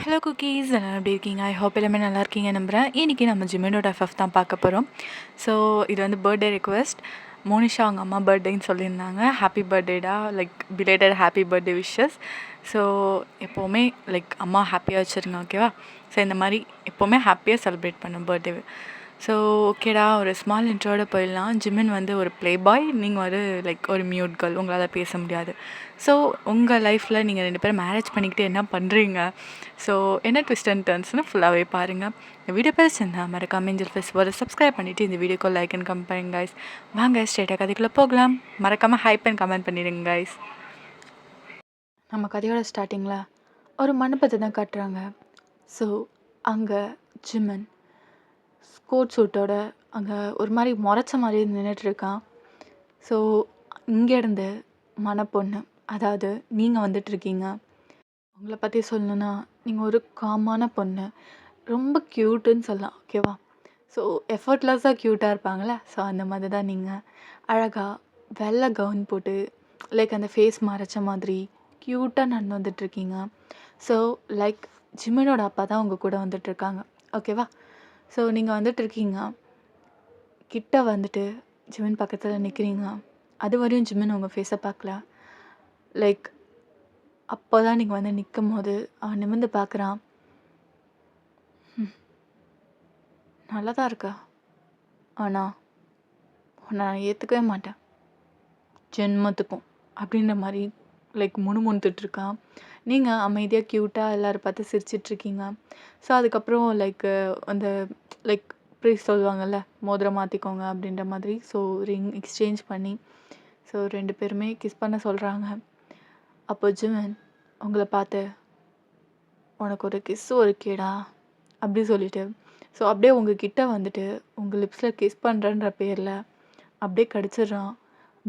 Hello cookies, எல்லோரும் எப்படி இருக்கீங்க? ஐ ஹோப் எல்லாமே நல்லா இருக்கீங்க நம்புகிறேன். இன்றைக்கி நம்ம ஜிமினோட எஃப்எஃப் தான் பார்க்க போகிறோம். ஸோ இது வந்து பர்த்டே ரிக்வெஸ்ட். மோனிஷா அவங்க அம்மா பர்த்டேன்னு சொல்லியிருந்தாங்க. ஹாப்பி பர்த்டேடா, like belated happy birthday wishes. So எப்போவுமே லைக் அம்மா ஹாப்பியாக வச்சுருங்க, ஓகேவா? ஸோ இந்த மாதிரி எப்போவுமே ஹாப்பியாக செலிப்ரேட் பண்ணும் பர்த்டே. ஸோ ஓகேடா, ஒரு ஸ்மால் இன்ட்ரோட போயிடலாம். ஜிமின் வந்து ஒரு ப்ளே பாய், நீங்கள் ஒரு லைக் ஒரு மியூட் கேர்ள், உங்களால் பேச முடியாது. ஸோ உங்கள் லைஃப்பில் நீங்கள் 2 பேரும் மேரேஜ் பண்ணிக்கிட்டு என்ன பண்ணுறீங்க, ஸோ என்ன ட்விஸ்ட் அண்ட் டர்ன்ஸ்னு ஃபுல்லாகவே பாருங்கள். இந்த வீடியோ பேசுனா மறக்காம ஏஞ்சல் ஃபெஸ்டிவலை சப்ஸ்கிரைப் பண்ணிவிட்டு இந்த வீடியோக்கு லைக் அண்ட் கமெண்ட் பண்ணுங்க கைஸ். வாங்க ஸ்ட்ரெயிட்டாக கதைக்குள்ளே போகலாம். மறக்காமல் ஹைப் அண்ட் கமெண்ட் பண்ணிடுங்க கைஸ். நம்ம கதையோட ஸ்டார்டிங்கில் ஒரு மண்டபத்தை தான் காட்டுறாங்க. ஸோ அங்கே ஜிமன் கோட் சூட்டோட அங்கே ஒரு மாதிரி முறைச்ச மாதிரி நின்றுட்டுருக்கான். ஸோ இங்கேருந்து மணப்பொண்ணு, அதாவது நீங்கள் வந்துட்டுருக்கீங்க. உங்களை பற்றி சொல்லணுன்னா நீங்கள் ஒரு காமான பொண்ணு, ரொம்ப க்யூட்டுன்னு சொல்லலாம், ஓகேவா? ஸோ எஃபர்ட்லெஸ்ஸாக க்யூட்டாக இருப்பாங்களே, ஸோ அந்த மாதிரி தான் நீங்கள் அழகாக வெள்ளை கவுன் போட்டு லைக் அந்த ஃபேஸ் மறைச்ச மாதிரி க்யூட்டாக நடந்து வந்துட்டுருக்கீங்க. ஸோ லைக் ஜிமினோட அப்பா தான் உங்கள் கூட வந்துட்டுருக்காங்க, ஓகேவா? ஸோ நீங்கள் வந்துட்டுருக்கீங்க, கிட்ட வந்துட்டு ஜிமின் பக்கத்தில் நிற்கிறீங்க. அது வரையும் ஜிமின் உங்கள் ஃபேஸை பார்க்கல. லைக் அப்போ தான் நீங்கள் வந்து நிற்கும் போது அவன் நிமிர்ந்து பார்க்குறான். நல்லா தான் இருக்கா, ஆனால் உன்னை நான் ஏற்றுக்கவே மாட்டேன் ஜென்மத்துக்கும் அப்படின்ற மாதிரி லைக் முணுமுணுத்துட்ருக்கான். நீங்கள் அமைதியாக க்யூட்டாக எல்லோரும் பார்த்து சிரிச்சிட்ருக்கீங்க. ஸோ அதுக்கப்புறம் லைக் அந்த லைக் ப்ரீஸ் சொல்லுவாங்கள்ல, மோதிரம் மாற்றிக்கோங்க அப்படின்ற மாதிரி. ஸோ ரிங் எக்ஸ்சேஞ்ச் பண்ணி ஸோ 2 பேருமே கிஸ் பண்ண சொல்கிறாங்க. அப்போ ஜிமன் உங்களை பார்த்து உனக்கு ஒரு கிஸ்ஸு இருக்கேடா அப்படி சொல்லிட்டு ஸோ அப்படியே உங்கள் கிட்ட வந்துட்டு உங்கள் லிப்ஸில் கிஸ் பண்ணுறன்ற பேரில் அப்படியே கடிச்சிடுறான்.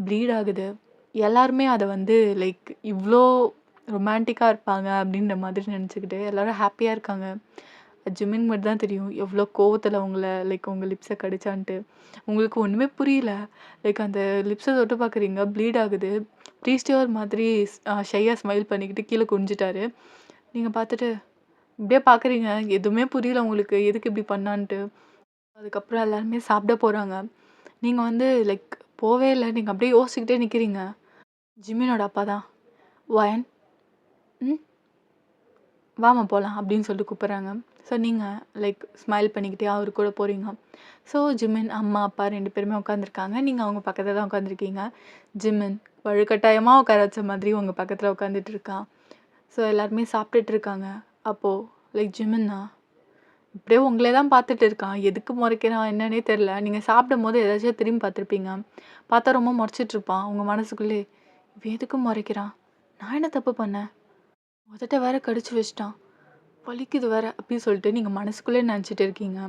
ப்ளீட் ஆகுது. எல்லாருமே அதை வந்து லைக் இவ்வளோ ரொமான்டிக்காக இருப்பாங்க அப்படின்ற மாதிரி நினச்சிக்கிட்டு எல்லோரும் ஹாப்பியாக இருக்காங்க. ஜிமின் மட்டும் தான் தெரியும் எவ்வளோ கோவத்தில் உங்களை லைக் உங்கள் லிப்ஸை கடிச்சான்ட்டு. உங்களுக்கு ஒன்றுமே புரியல. லைக் அந்த லிப்ஸை தொட்டு பார்க்குறீங்க, ப்ளீட் ஆகுது. ப்ரீஸ்டே ஒரு மாதிரி ஷையாக ஸ்மைல் பண்ணிக்கிட்டு கீழே குனிஞ்சிட்டாரு. நீங்கள் பார்த்துட்டு இப்படியே பார்க்குறீங்க, எதுவுமே புரியல உங்களுக்கு எதுக்கு இப்படி பண்ணான்ட்டு. அதுக்கப்புறம் எல்லாருமே சாப்பிட போகிறாங்க. நீங்கள் வந்து லைக் போவே இல்லை, நீங்கள் அப்படியே யோசிச்சுக்கிட்டே நிற்கிறீங்க. ஜிமினோட அப்பா தான் வயன், வாமா போகலாம் அப்படின்னு சொல்லிட்டு கூப்பிட்றாங்க. ஸோ நீங்கள் லைக் ஸ்மைல் பண்ணிக்கிட்டே அவர் கூட போகிறீங்க. ஸோ ஜிமின் அம்மா அப்பா 2 பேருமே உட்காந்துருக்காங்க. நீங்கள் அவங்க பக்கத்தில் தான் உட்காந்துருக்கீங்க. ஜிமின் வழுக்கட்டாயமாக உட்கார வச்ச மாதிரி உங்கள் பக்கத்தில் உட்காந்துட்டு இருக்கான். ஸோ எல்லாருமே சாப்பிட்டுட்டு இருக்காங்க. அப்போது லைக் ஜிமின்னா இப்படியே உங்களே தான் பார்த்துட்டு இருக்கான். எதுக்கு முறைக்கிறான் என்னன்னே தெரில. நீங்கள் சாப்பிடும் போது ஏதாச்சும் திரும்பி பார்த்துருப்பீங்க. பார்த்தா ரொம்ப முறைச்சிட்ருப்பான். உங்கள் மனசுக்குள்ளே இவன் எதுக்கு முறைக்கிறான், நான் என்ன தப்பு பண்ணேன், முதட்ட வேற கடிச்சு வச்சிட்டான், வலிக்குது வேற அப்படின்னு சொல்லிட்டு நீங்கள் மனசுக்குள்ளே நினச்சிட்டு இருக்கீங்க.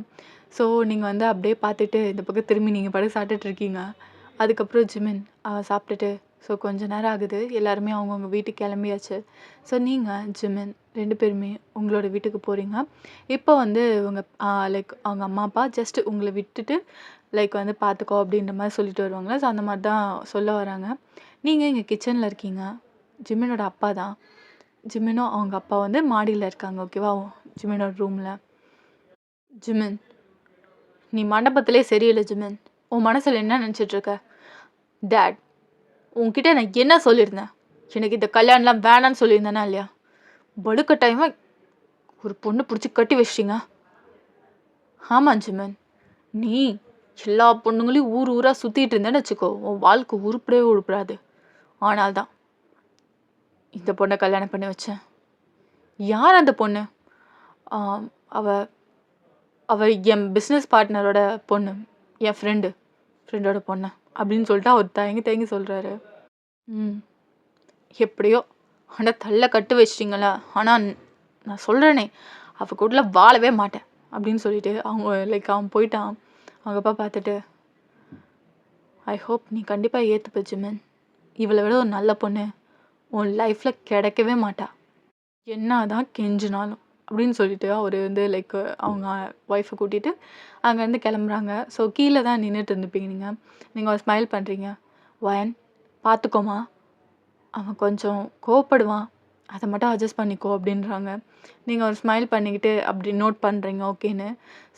ஸோ நீங்கள் வந்து அப்படியே பார்த்துட்டு இந்த பக்கம் திரும்பி நீங்கள் பாட்டுக்கு சாப்பிட்டுட்டு இருக்கீங்க. அதுக்கப்புறம் ஜிமின் அவன் சாப்பிட்டுட்டு ஸோ கொஞ்ச நேரம் ஆகுது, எல்லாருமே அவங்கவுங்க வீட்டுக்கு கிளம்பியாச்சு. ஸோ நீங்கள் ஜிமின் 2 பேருமே உங்களோட வீட்டுக்கு போகிறீங்க. இப்போ வந்து உங்கள் லைக் அவங்க அம்மா அப்பா ஜஸ்ட் உங்களை விட்டுட்டு லைக் வந்து பார்த்துக்கோ அப்படின்ற மாதிரி சொல்லிட்டு வருவாங்களே, ஸோ அந்த மாதிரி தான் சொல்ல வராங்க. நீங்கள் இங்கே கிச்சனில் இருக்கீங்க. ஜிமினோட அப்பா தான். ஜிமினும் அவங்க அப்பா வந்து மாடியில் இருக்காங்க, ஓகேவா? ஜிமினோட ரூமில். ஜிமின், நீ மண்டபத்திலே சரியில்லை ஜிமின். உன் மனசில் என்ன நினச்சிட்ருக்க? டேட், உன்கிட்ட நான் என்ன சொல்லியிருந்தேன்? எனக்கு இந்த கல்யாணம்லாம் வேணான்னு சொல்லியிருந்தேனா இல்லையா? வலுக்கட்டாயமாக ஒரு பொண்ணு பிடிச்சி கட்டி வச்சிட்டிங்க. ஆமாம் ஜிமின், நீ எல்லா பொண்ணுங்களையும் ஊர் ஊராக சுற்றிட்டு இருந்தேன்னு வச்சுக்கோ, உன் வாழ்க்கை உருப்படவே உருப்படாது. ஆனால் தான் இந்த பொண்ணை கல்யாணம் பண்ணி வச்சேன். யார் அந்த பொண்ணு? அவ அவ என் பிஸ்னஸ் பார்ட்னரோட பொண்ணு, என் ஃப்ரெண்டோட பொண்ணு அப்படின்னு சொல்லிட்டு அவர் தயங்கி சொல்கிறாரு. எப்படியோ ஆனால் தள்ள கட்டு வச்சிட்டிங்களா, ஆனால் நான் சொல்கிறேனே அவள் கூட வாழவே மாட்டேன் அப்படின்னு சொல்லிட்டு அவங்க லைக் அவன் போயிட்டான். அவங்க அப்பா பார்த்துட்டு, ஐ ஹோப் நீ கண்டிப்பாக ஏற்றுப்ப ஜிமின். இவளை விட ஒரு நல்ல பொண்ணு உன் லைஃப்பில் கிடைக்கவே மாட்டா, என்ன தான் கெஞ்சினாலும் அப்படின்னு சொல்லிட்டு அவர் வந்து லைக் அவங்க ஒய்ஃபை கூட்டிகிட்டு அங்கேருந்து கிளம்புறாங்க. ஸோ கீழே தான் நின்றுட்டு இருந்துப்பீங்க நீங்கள் ஒரு ஸ்மைல் பண்ணுறீங்க. வயன் பார்த்துக்கோமா, அவன் கொஞ்சம் கோவப்படுவான், அதை மட்டும் அட்ஜஸ்ட் பண்ணிக்கோ அப்படின்றாங்க. நீங்கள் ஒரு ஸ்மைல் பண்ணிக்கிட்டு அப்படி நோட் பண்ணுறீங்க ஓகேன்னு.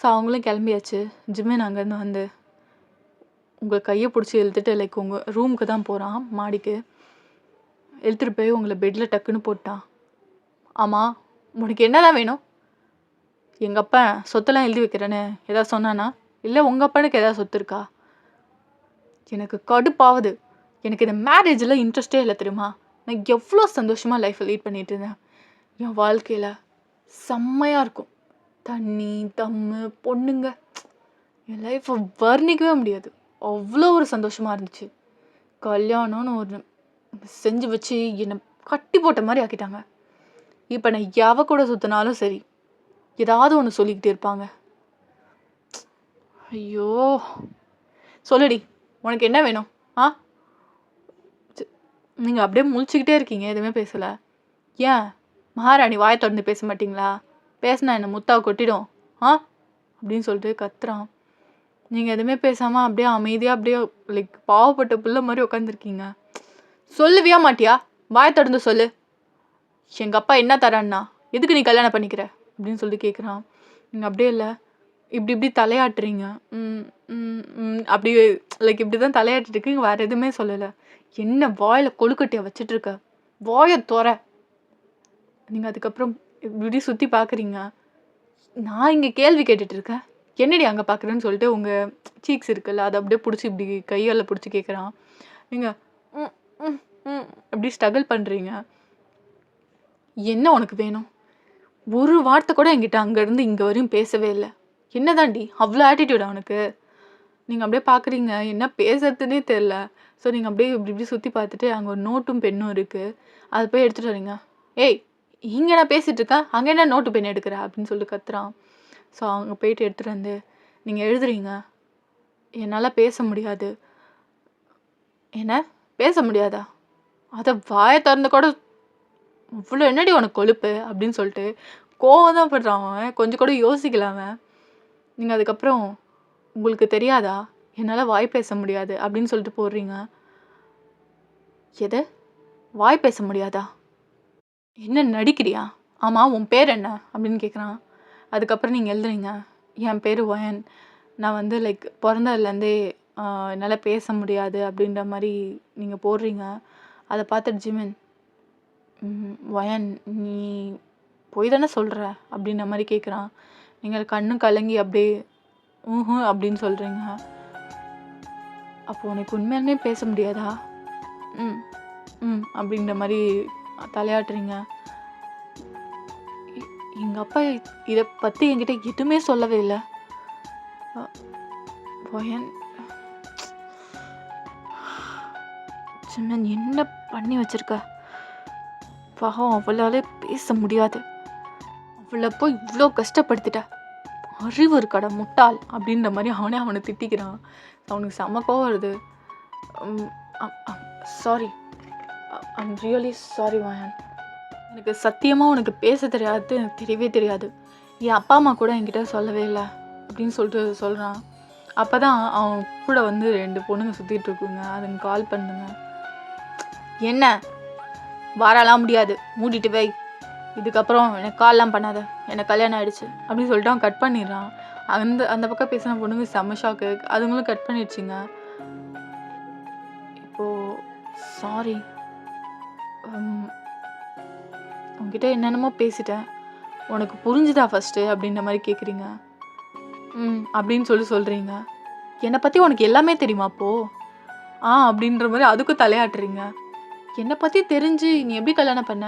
ஸோ அவங்களும் கிளம்பியாச்சு. ஜிமின் அங்கேருந்து வந்து உங்கள் கையை பிடிச்சி இழுத்துட்டு லைக் உங்கள் ரூமுக்கு தான் போகிறான், மாடிக்கு. இழுத்துட்டு போய் உங்களை பெட்டில் டக்குன்னு போட்டான். ஆமாம், உனக்கு என்னதான் வேணும்? எங்கள் அப்பா சொத்தெல்லாம் எழுதி வைக்கிறேன்னு ஏதாவது சொன்னானா? இல்லை உங்கள் அப்பனுக்கு ஏதாவது சொத்து இருக்கா? எனக்கு கடுப்பாகுது. எனக்கு இந்த மேரேஜில் இன்ட்ரெஸ்டே இல்லை தெரியுமா? நான் எவ்வளோ சந்தோஷமாக லைஃப்பை லீட் பண்ணிகிட்டு இருந்தேன். என் வாழ்க்கையில் செம்மையாக இருக்கும். தண்ணி தம்மு பொண்ணுங்க, என் லைஃப்பை வர்ணிக்கவே முடியாது. அவ்வளோ ஒரு சந்தோஷமாக இருந்துச்சு. கல்யாணம்னு ஒரு செஞ்சு வச்சு என்னை கட்டி போட்ட மாதிரி ஆக்கிட்டாங்க. இப்போ நான் எவ கூட சுற்றினாலும் சரி, ஏதாவது ஒன்று சொல்லிக்கிட்டே இருப்பாங்க. ஐயோ, சொல்லுடி, உனக்கு என்ன வேணும்? ஆ, நீங்கள் அப்படியே முழிச்சுக்கிட்டே இருக்கீங்க, எதுவுமே பேசலை. ஏன் மகாராணி வாயை திறந்து பேச மாட்டிங்களா? பேசினா என்னை முத்தாவை கொட்டிடும் ஆ அப்படின்னு சொல்லிட்டு கத்துறான். நீங்கள் எதுவுமே பேசாமல் அப்படியே அமைதியாக அப்படியே லைக் பாவப்பட்ட பிள்ளை மாதிரி உட்காந்துருக்கீங்க. சொல்லுவியா மாட்டியா? வாயை திறந்து சொல்லு. எங்கள் அப்பா என்ன தரான்னா எதுக்கு நீ கல்யாணம் பண்ணிக்கிற அப்படின்னு சொல்லிட்டு கேட்குறான். நீங்கள் அப்படியே இல்லை, இப்படி தலையாட்டுறீங்க. அப்படி லைக் இப்படி தான் தலையாட்டிட்டு இருக்கீங்க, வேறு எதுவுமே சொல்லலை. என்ன வாயில் கொழுக்கட்டையை வச்சிட்ருக்க? வாயை தோற. நீங்கள் அதுக்கப்புறம் இப்படி சுற்றி பார்க்குறீங்க. நான் இங்கே கேள்வி கேட்டுட்டு இருக்கேன், என்னடி அங்கே பார்க்குறேன்னு சொல்லிட்டு உங்கள் சீக்ஸ் இருக்குல்ல அதை அப்படியே பிடிச்சி இப்படி கையால் பிடிச்சி கேட்குறான். நீங்கள் அப்படி ஸ்ட்ரகிள் பண்ணுறீங்க. என்ன உனக்கு வேணும்? ஒரு வார்த்தை கூட என்கிட்ட அங்கேருந்து இங்கே வரையும் பேசவே இல்லை. என்னதாண்டி அவ்வளோ ஆட்டிடியூட் அவனுக்கு? நீங்கள் அப்படியே பார்க்குறீங்க, என்ன பேசுறதுனே தெரில. ஸோ நீங்கள் அப்படியே இப்படி சுற்றி பார்த்துட்டு அங்கே ஒரு நோட்டும் பெண்ணும் இருக்குது, அதை போய் எடுத்துகிட்டு வரீங்க. ஏய், இங்கே நான் பேசிகிட்டு இருக்கேன், அங்கே என்ன நோட்டு பெண் எடுக்கிற அப்படின்னு சொல்லிட்டு கத்துறான். ஸோ அவங்க போயிட்டு எடுத்துகிட்டு வந்து நீங்கள் எழுதுறீங்க. என்னால் பேச முடியாது. என்ன பேச முடியாதா? அதை வாயை திறந்து கூட இவ்வளோ என்னடி உனக்கு கொழுப்பு அப்படின்னு சொல்லிட்டு கோவம் தான் படுறான் அவன். கொஞ்சம் கூட யோசிக்கலாம. நீங்கள் அதுக்கப்புறம் உங்களுக்கு தெரியாதா என்னால் வாய் பேச முடியாது அப்படின்னு சொல்லிட்டு போடுறீங்க. எது வாய் பேச முடியாதா? என்ன நடிக்கிறியா? ஆமாம், உன் பேர் என்ன அப்படின்னு கேட்குறான். அதுக்கப்புறம் நீங்கள் எழுதுறீங்க, என் பேர் ஒயன். நான் வந்து லைக் பிறந்ததுலேருந்தே என்னால் பேச முடியாது அப்படின்ற மாதிரி நீங்கள் போடுறீங்க. அதை பார்த்துட்டு ஜிமின், ஒயன் நீ போய் தானே சொல்கிற அப்படின்ற மாதிரி கேட்குறான். நீங்கள் கண்ணு கலங்கி அப்படியே அப்படின்னு சொல்கிறீங்க. அப்போ உனக்கு உண்மையாலுமே பேச முடியாதா? அப்படின்ற மாதிரி தலையாட்டுறீங்க. எங்கள் அப்பா இதை பற்றி என்கிட்ட எதுவுமே சொல்லவே இல்லை. ஒயன், ஜிமின் என்ன பண்ணி வச்சிருக்க? பாவம், அவளாலே பேச முடியாது. அவளை போய் இவ்வளோ கஷ்டப்படுத்திட்ட, அறிவு இருக்காட முட்டாள் அப்படின்ற மாதிரி அவனை திட்டிக்கிறான். அவனுக்கு செம்ம கோவம் வருது. சாரி, ஐம் ரியலி சாரி வயன். எனக்கு சத்தியமாக உனக்கு பேச தெரியாது, எனக்கு தெரியவே தெரியாது. என் அப்பா அம்மா கூட என்கிட்ட சொல்லவே இல்லை அப்படின்னு சொல்லிட்டு சொல்கிறான். அப்போ தான் அவன் கூட வந்து 2 பொண்ணுங்க சுற்றிட்டு இருக்குங்க. அதுங்க கால் பண்ணுங்க. என்ன வாராலாம் முடியாது, மூடிட்டு வை, இதுக்கப்புறம் எனக்கு கால்லாம் பண்ணாத, எனக்கு கல்யாணம் ஆகிடுச்சு அப்படின்னு சொல்லிட்டு அவன் கட் பண்ணிடுறான். அந்த பக்கம் பேசின பொண்ணுங்க செம்ம ஷாக்கு, அதுங்களும் கட் பண்ணிடுச்சிங்க. இப்போது சாரி, உங்ககிட்ட என்னென்னமோ பேசிட்டேன், உனக்கு புரிஞ்சுதா ஃபஸ்ட்டு அப்படின்ற மாதிரி கேட்குறீங்க. அப்படின்னு சொல்கிறீங்க. என்னை பற்றி உனக்கு எல்லாமே தெரியுமா அப்போது? அப்படின்ற மாதிரி அதுக்கும் தலையாட்டுறீங்க. என்னை பற்றி தெரிஞ்சு நீ எப்படி கல்யாணம் பண்ண?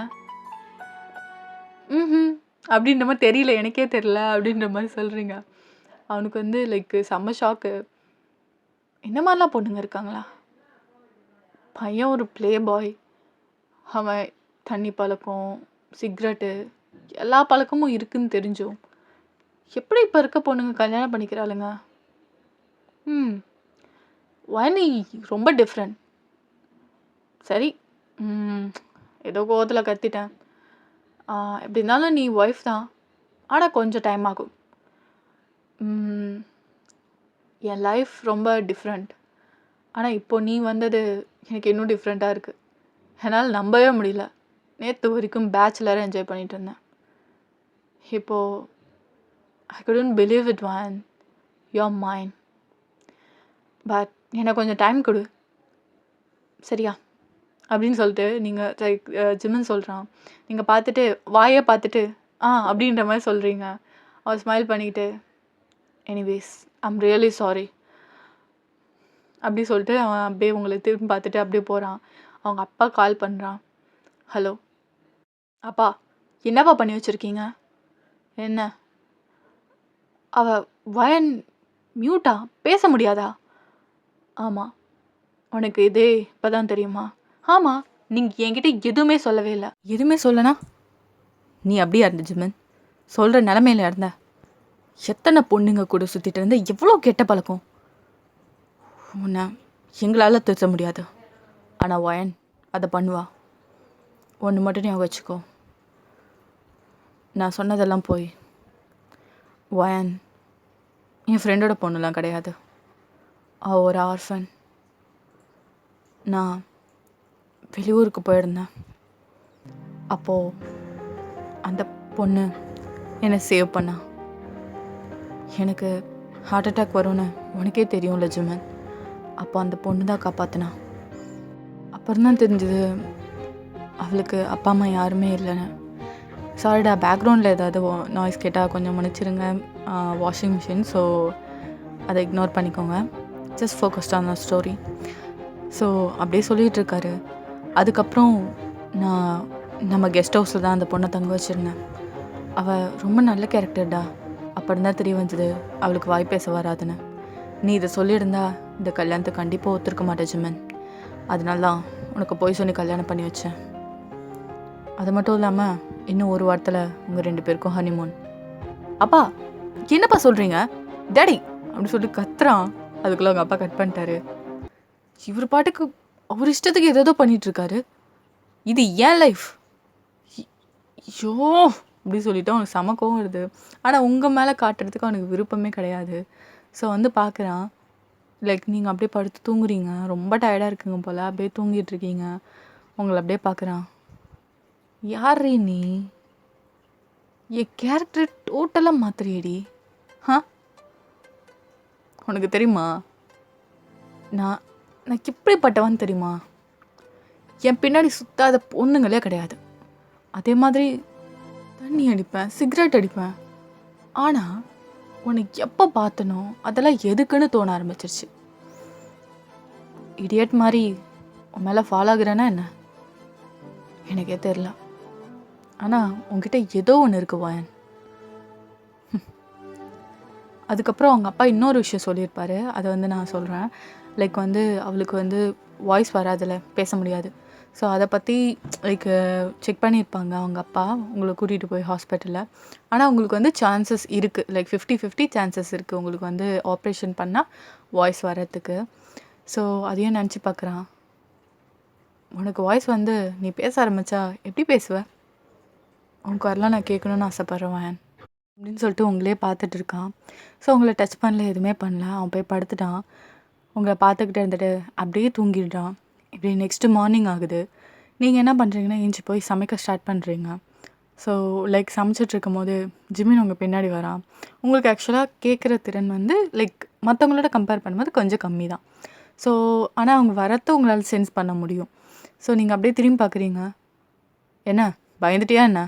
அப்படின்ற மாதிரி தெரியல, எனக்கே தெரியல அப்படின்ற மாதிரி சொல்கிறீங்க. அவனுக்கு வந்து லைக் செம்ம ஷாக்கு. என்ன மாதிரிலாம் பொண்ணுங்க இருக்காங்களா? பையன் ஒரு ப்ளே பாய், அவன் தண்ணி பழக்கம், சிக்ரெட்டு, எல்லா பழக்கமும் இருக்குன்னு தெரிஞ்சும் எப்படி இப்போ இருக்க பொண்ணுங்க கல்யாணம் பண்ணிக்கிறாளுங்க? நீ ரொம்ப டிஃப்ரெண்ட். சரி, ஏதோ கோவத்தில் கத்திட்டேன். எப்படி இருந்தாலும் நீ ஒய்ஃப் தான், ஆனால் கொஞ்சம் டைம் ஆகும். என் லைஃப் ரொம்ப டிஃப்ரெண்ட், ஆனால் இப்போ நீ வந்தது எனக்கு இன்னும் டிஃப்ரெண்ட்டாக இருக்குது. என்னால் நம்பவே முடியல. நேற்று வரைக்கும் பேச்சுலராக என்ஜாய் பண்ணிட்டு இருந்தேன். இப்போது ஐ couldn't believe it man. You're mine. But எனக்கு கொஞ்சம் டைம் கொடு சரியா அப்படின்னு சொல்லிட்டு நீங்கள் லைக் ஜிம்மன் சொல்கிறான். நீங்கள் பார்த்துட்டு வாயை பார்த்துட்டு அப்படின்ற மாதிரி சொல்கிறீங்க. அவள் ஸ்மைல் பண்ணிக்கிட்டு எனிவேஸ் ஐம் ரியலி சாரி அப்படி சொல்லிட்டு அவன் அப்படியே உங்களை திரும்பி பார்த்துட்டு அப்படியே போகிறான். அவங்க அப்பா கால் பண்ணுறான். ஹலோ அப்பா, என்னப்பா பண்ணி வச்சுருக்கீங்க? என்ன வயன் மியூட்டா? பேச முடியாதா? ஆமாம். உனக்கு இதே இப்போ தான் தெரியுமா? ஆமாம், நீங்கள் என்கிட்ட எதுவுமே சொல்லவே இல்லை. எதுவுமே சொல்லனா நீ அப்படியா இருந்த ஜிம்மன்? சொல்கிற நிலமையில இருந்த. எத்தனை பொண்ணுங்க கூட சுற்றிட்டு இருந்த, எவ்வளோ கெட்ட பழக்கம். உன்னை எங்களால் திருத்த முடியாது, ஆனால் வயன் அதை பண்ணுவா. ஒன்று மட்டும் ஞாபகம் வச்சுக்கோ, நான் சொன்னதெல்லாம் போய். வயன் என் ஃப்ரெண்டோட பொண்ணுலாம் கிடையாது. அவள் ஒரு ஆர்ஃபன். நான் வெளியூருக்கு போயிருந்தேன். அப்போது அந்த பொண்ணு என்னை சேவ் பண்ணா. எனக்கு ஹார்ட் அட்டாக் வரும்னு உனக்கே தெரியும்ல ஜிம்மன். அப்போ அந்த பொண்ணு தான் காப்பாற்றினா. அப்புறம் தான் தெரிஞ்சது அவளுக்கு அப்பா அம்மா யாருமே இல்லைன்னு. சாரிடா, பேக்ரவுண்டில் ஏதாவது நாய்ஸ் கேட்டால் கொஞ்சம் மன்னிச்சிருங்க. வாஷிங் மிஷின், ஸோ அதை இக்னோர் பண்ணிக்கோங்க. Just focused on the story. So அப்படியே சொல்லிகிட்டு இருக்காரு. அதுக்கப்புறம் நான் நம்ம கெஸ்ட் ஹவுஸில் தான் அந்த பொண்ணை தங்க வச்சுருந்தேன். அவள் ரொம்ப நல்ல கேரக்டர்டா. அப்படி தான் தெரிய வந்தது அவளுக்கு வாய் பேச வராதுன்னு. நீ இதை சொல்லியிருந்தா இந்த கல்யாணத்தை கண்டிப்பாக ஒத்துருக்க மாட்டேன் ஜிம்மன். அதனால தான் உனக்கு போய் சொல்லி கல்யாணம் பண்ணி வச்சேன். அது மட்டும் இல்லாமல் இன்னும் ஒரு வாரத்தில் உங்கள் 2 பேருக்கும் ஹனிமூன். அப்பா, என்னப்பா சொல்கிறீங்க? டேடி அப்படி சொல்லி கத்துறான். அதுக்குள்ளே அவங்க அப்பா கட் பண்ணிட்டாரு. இவர் பாட்டுக்கு அவர் இஷ்டத்துக்கு ஏதோ பண்ணிகிட்ருக்காரு. இது ஏன் லைஃப்? ஐயோ அப்படி சொல்லிவிட்டு அவனுக்கு செம கோவம் வருது. ஆனால் உங்கள் மேலே காட்டுறதுக்கு அவனுக்கு விருப்பமே கிடையாது. ஸோ வந்து பார்க்குறான். லைக் நீங்கள் அப்படியே படுத்து தூங்குறீங்க, ரொம்ப டயர்டாக இருக்குங்க போல், அப்படியே தூங்கிட்டுருக்கீங்க. உங்களை அப்படியே பார்க்குறான். யார் நீ? என் கேரக்டர் டோட்டலாக மாத்திரியடி. உனக்கு தெரியுமா நான் எப்படிப்பட்டவன் தெரியுமா? என் பின்னாடி சுத்தாத பொண்ணுங்களே கிடையாது. அதே மாதிரி தண்ணி அடிப்பேன், சிகரெட் அடிப்பேன். ஆனால் உனக்கு எப்போ பார்த்தனோ அதெல்லாம் எதுக்குன்னு தோண ஆரம்பிச்சிருச்சு. இடியட் மாதிரி உன் மேலே ஃபாலோ ஆகுறேன்னா என்ன எனக்கே தெரில. ஆனால் உங்ககிட்ட ஏதோ ஒன்று இருக்கு வாயன். அதுக்கப்புறம் அவங்க அப்பா இன்னொரு விஷயம் சொல்லியிருப்பாரு. அதை வந்து நான் சொல்கிறேன். லைக் வந்து அவளுக்கு வந்து வாய்ஸ் வராதில்ல, பேச முடியாது. ஸோ அதை பற்றி லைக் செக் பண்ணியிருப்பாங்க அவங்க அப்பா உங்களை கூட்டிகிட்டு போய் ஹாஸ்பிட்டலில். ஆனால் உங்களுக்கு வந்து சான்சஸ் இருக்குது, லைக் 50-50 சான்சஸ் இருக்குது உங்களுக்கு வந்து ஆப்ரேஷன் பண்ணால் வாய்ஸ் வரத்துக்கு. ஸோ அதையும் நினச்சி பார்க்குறான். உனக்கு வாய்ஸ் வந்து நீ பேச ஆரம்பித்தா எப்படி பேசுவ? உனக்கு வரலாம் நான் கேட்கணுன்னு ஆசைப்பட்றேன் அப்படின்னு சொல்லிட்டு உங்களே பார்த்துட்டு இருக்கான். ஸோ உங்களை டச் பண்ணல, எதுவுமே பண்ணல. அவன் போய் படுத்துட்டான். உங்களை பார்த்துக்கிட்டே இருந்துட்டு அப்படியே தூங்கிடுறான். இப்படி நெக்ஸ்ட்டு மார்னிங் ஆகுது. நீங்கள் என்ன பண்ணுறீங்கன்னா ஏஞ்சி போய் சமைக்க ஸ்டார்ட் பண்ணுறீங்க. ஸோ லைக் சமைச்சிட்ருக்கும் போது ஜிம்மின் உங்கள் பின்னாடி வரான். உங்களுக்கு ஆக்சுவலாக கேட்குற திறன் வந்து லைக் மற்றவங்களோட கம்பேர் பண்ணும்போது கொஞ்சம் கம்மி தான். ஸோ ஆனால் அவங்க வரத்தை உங்களால் சென்ஸ் பண்ண முடியும். ஸோ நீங்கள் அப்படியே திரும்பி பார்க்குறீங்க. என்ன பயந்துட்டியா என்ன?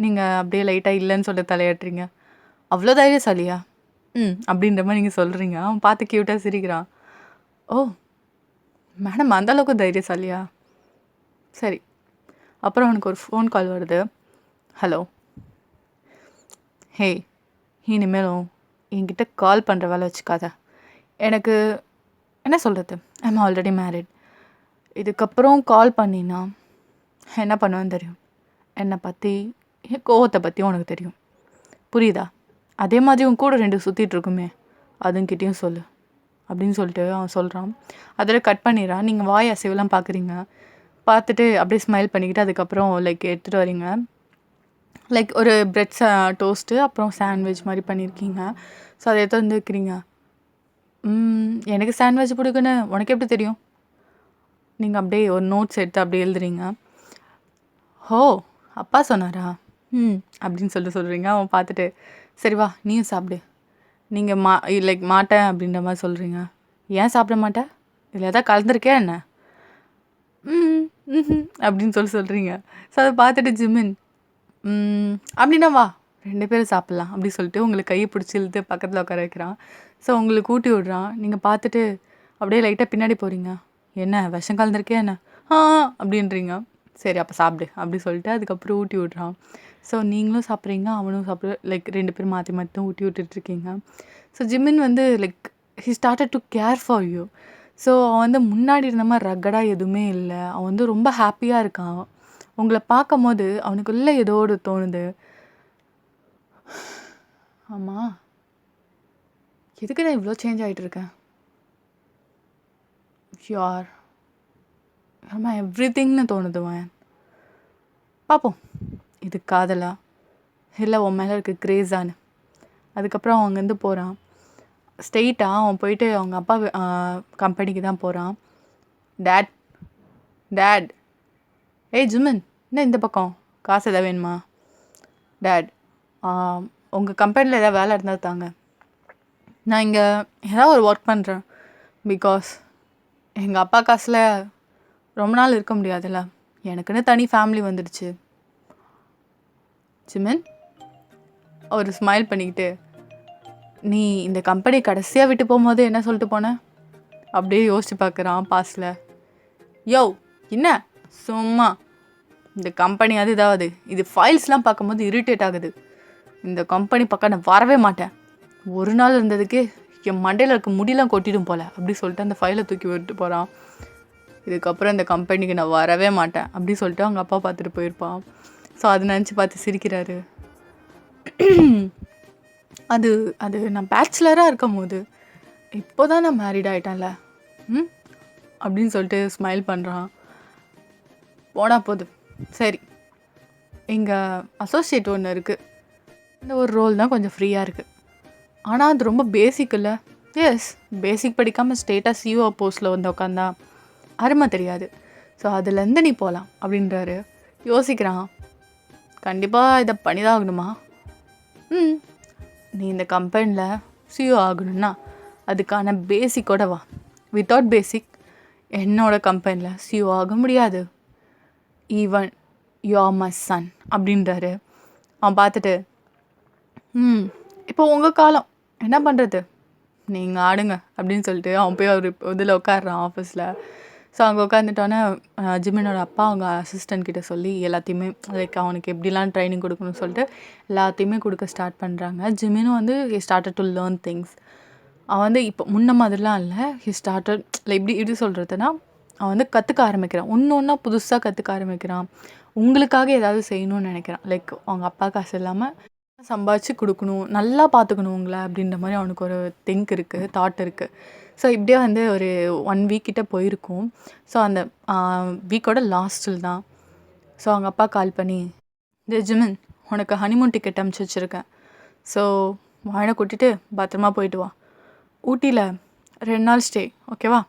நீங்கள் அப்படியே லைட்டாக இல்லைன்னு சொல்லிட்டு தலையாட்டுறீங்க. அவ்வளோ தைரியசாலியா? அப்படின்ற மாதிரி நீங்கள் சொல்கிறீங்க. அவன் பார்த்து க்யூட்டாக சிரிக்கிறான். ஓ மேடம், அந்தளவுக்கு தைரியசாலியா? சரி. அப்புறம் அவனுக்கு ஒரு ஃபோன் கால் வருது. ஹலோ, ஹே, இனிமேலும் என்கிட்ட கால் பண்ணுற வேலை வச்சுக்காத. எனக்கு என்ன சொல்கிறது, ஐம் ஆல்ரெடி மேரிட். இதுக்கப்புறம் கால் பண்ணினா என்ன பண்ணுவேன்னு தெரியும். என்னை பற்றி, என் கோவத்தை பற்றி உனக்கு தெரியும், புரியுதா? அதே மாதிரி உன் கூட 2 சுற்றிட்டு இருக்குமே, அதுங்கிட்டையும் சொல்லு அப்படின்னு சொல்லிட்டு அவன் சொல்கிறான். அதில் கட் பண்ணிடுறான். நீங்கள் வாய் அசைவெல்லாம் பார்க்குறீங்க. பார்த்துட்டு அப்படியே ஸ்மைல் பண்ணிக்கிட்டு அதுக்கப்புறம் லைக் எடுத்துகிட்டு வரீங்க. லைக் ஒரு பிரெட் டோஸ்ட்டு அப்புறம் சாண்ட்விச் மாதிரி பண்ணியிருக்கீங்க. ஸோ அதை எடுத்து வந்து வைக்கிறீங்க. எனக்கு சாண்ட்விச் பிடிக்குன்னு உனக்கு எப்படி தெரியும்? நீங்கள் அப்படியே ஒரு நோட்ஸ் எடுத்து அப்படியே எழுதுறீங்க. ஓ! அப்பா சொன்னாரா? ம். அப்படின்னு சொல்றீங்க. அவன் பார்த்துட்டு, "சரி வா நீயும் சாப்பிடு." நீங்க லைக் மாட்டேன் அப்படின்ற மாரி சொல்றீங்க. ஏன் சாப்பிட மாட்ட? இதில ஏதாவது கலந்திருக்கியா என்ன? ம். ம்ஹ்ம். அப்படின்னு சொல்றீங்க. ஸோ அத பார்த்துட்டு ஜிமின், அப்படின்னா வா 2 பேரும் சாப்பிடலாம்." அப்படி சொல்லிட்டு உங்களுக்கு கைய பிடிச்சு இழுத்து பக்கத்தில உட்கார வைக்கிறான். ஸோ உங்களுக்கு ஊட்டி விடுறான். நீங்க பார்த்துட்டு அப்படியே லைட்டா பின்னாடி போறீங்க. "என்ன விஷம் கலந்திருக்கியா என்ன?" "ஆ" அப்படின்றீங்க. "சரி அப்ப சாப்பிடு." அப்படி சொல்லிட்டு அதுக்கப்புறம் ஊட்டி விடுறான். ஸோ நீங்களும் சாப்பிட்றீங்க, அவனும் லைக் 2 பேரும் மாத்தி மாத்தி தான் ஊட்டி விட்டுட்டு இருக்கீங்க. ஸோ ஜிமின் வந்து like he started to care for you. So அவன் வந்து முன்னாடி இருந்த மாரி ரக்கடா எதுவுமே இல்ல. அவன் வந்து ரொம்ப ஹாப்பியா இருக்கான். உங்கள பார்க்கும்போது அவனுக்குள்ள ஏதோ ஒரு தோணுது. ஆமா, எதுக்கு நான் இவ்ளோ சேஞ்ச் ஆயிட்டு இருக்கேன்? யூ ஆர் மை எவ்ரிதிங்ன்னு தோணுது. பார்ப்போம். இது காதலா? இல்ல உன் மேல இருக்க கிரேஸான்னு. அதுக்கப்புறம் அவன் அங்கேருந்து போறான். ஸ்ட்ரெயிட்டா அவன் போயிட்டு அவங்க அப்பா கம்பெனிக்கு தான் போறான். டாட் டாட் ஏய் ஜிமின், என்ன இந்த பக்கம்? காசு எதாவது வேணுமா? டாட் உங்க கம்பெனில ஏதாவது வேலை இருந்தா தாங்க. நான் இங்க ஏதாவது ஒரு ஒர்க் பண்றேன். பிகாஸ் எங்க அப்பா காசுல ரொம்ப நாள் இருக்க முடியாதுல்ல. எனக்குன்னு தனி ஃபேமிலி வந்துடுச்சு. ஜிமின் ஒரு ஸ்மைல் பண்ணிக்கிட்டு, நீ இந்த கம்பெனி கடைசியா விட்டு போகும்போது என்ன சொல்லிட்டு போன? அப்படியே யோசிச்சு பார்க்குறான் பாஸ்ட்ல. யோவ் என்ன சும்மா இந்த கம்பெனி அது இதாவது இது ஃபைல்ஸ்லாம் பார்க்கும்போது இரிட்டேட் ஆகுது. இந்த கம்பெனி பக்கம் நான் வரவே மாட்டேன். ஒரு நாள் இருந்ததுக்கு என் மண்டையில் இருக்க முடியெல்லாம் கொட்டிடும் போல அப்படி சொல்லிட்டு அந்த ஃபைலை தூக்கி விட்டு போகிறான். இதுக்கப்புறம் இந்த கம்பெனிக்கு நான் வரவே மாட்டேன் அப்படி சொல்லிட்டு அவங்க அப்பா பார்த்துட்டு போயிருப்பான். ஸோ அதை நினச்சி பார்த்து சிரிக்கிறாரு. அது அது நான் பேச்சுலராக இருக்கும் போது இப்போ தான் நான் மேரிட் ஆகிட்டேன்ல அப்படின்னு சொல்லிட்டு ஸ்மைல் பண்ணுறான். போனா போதும். சரி, எங்கள் அசோசியேட் ஒன்று இருக்குது. இந்த ஒரு ரோல் தான் கொஞ்சம் ஃப்ரீயாக இருக்குது. ஆனால் அது ரொம்ப பேசிக் இல்லை. எஸ், பேசிக் படிக்காமல் ஸ்டேட்டாக சிஓ போஸ்ட்டில் வந்து உட்காந்தா அருமை தெரியாது. ஸோ அதுலேருந்து நீ போகலாம் அப்படின்றாரு. யோசிக்கிறான். கண்டிப்பாக இதை பண்ணி தான் ஆகணுமா? நீ இந்த கம்பெனியில் சிஓ ஆகணும்னா அதுக்கான பேசிக்கோட வா. வித்தவுட் பேசிக் என்னோட கம்பெனியில் சிஓ ஆக முடியாது. Even you are my son அப்படின்றாரு. அவன் பார்த்துட்டு இப்போ உங்கள் காலம் என்ன பண்ணுறது, நீங்கள் ஆடுங்க அப்படின்னு சொல்லிட்டு அவன் போய் ஒரு இதில் உட்காடுறான் ஆஃபீஸில். ஸோ அங்கே உட்காந்துட்டோன்னே ஜிமினோட அப்பா அவங்க அசிஸ்டன்ட் கிட்ட சொல்லி எல்லாத்தையுமே லைக் அவனுக்கு எப்படிலாம் ட்ரைனிங் கொடுக்கணும்னு சொல்லிட்டு எல்லாத்தையுமே கொடுக்க ஸ்டார்ட் பண்ணுறாங்க. ஜிமினும் வந்து he started to learn things. அவன் வந்து இப்போ முன்ன மாதிரிலாம் இல்லை. ஹி ஸ்டார்டட் லைக் எப்படி சொல்கிறதுனா அவன் வந்து கற்றுக்க ஆரம்பிக்கிறான். ஒன்று புதுசாக கற்றுக்க ஆரம்பிக்கிறான். உங்களுக்காக ஏதாவது செய்யணும்னு நினைக்கிறான். லைக் அவங்க அப்பா காசு இல்லாமல் சம்பாதிச்சு கொடுக்கணும், நல்லா பார்த்துக்கணும் உங்களை அப்படின்ற மாதிரி அவனுக்கு ஒரு தாட் இருக்குது. ஸோ இப்படியே வந்து ஒரு 1 வீக் கிட்ட போயிருக்கும். ஸோ அந்த வீக்கோட லாஸ்ட்டில் தான். ஸோ அவங்க அப்பா கால் பண்ணி, ஜிமின் உனக்கு ஹனிமூன் டிக்கெட் அமுச்சு வச்சுருக்கேன். ஸோ வாயனை கூட்டிகிட்டு பத்திரமா போயிட்டு வா. ஊட்டியில் 2 நாள் ஸ்டே, ஓகேவா?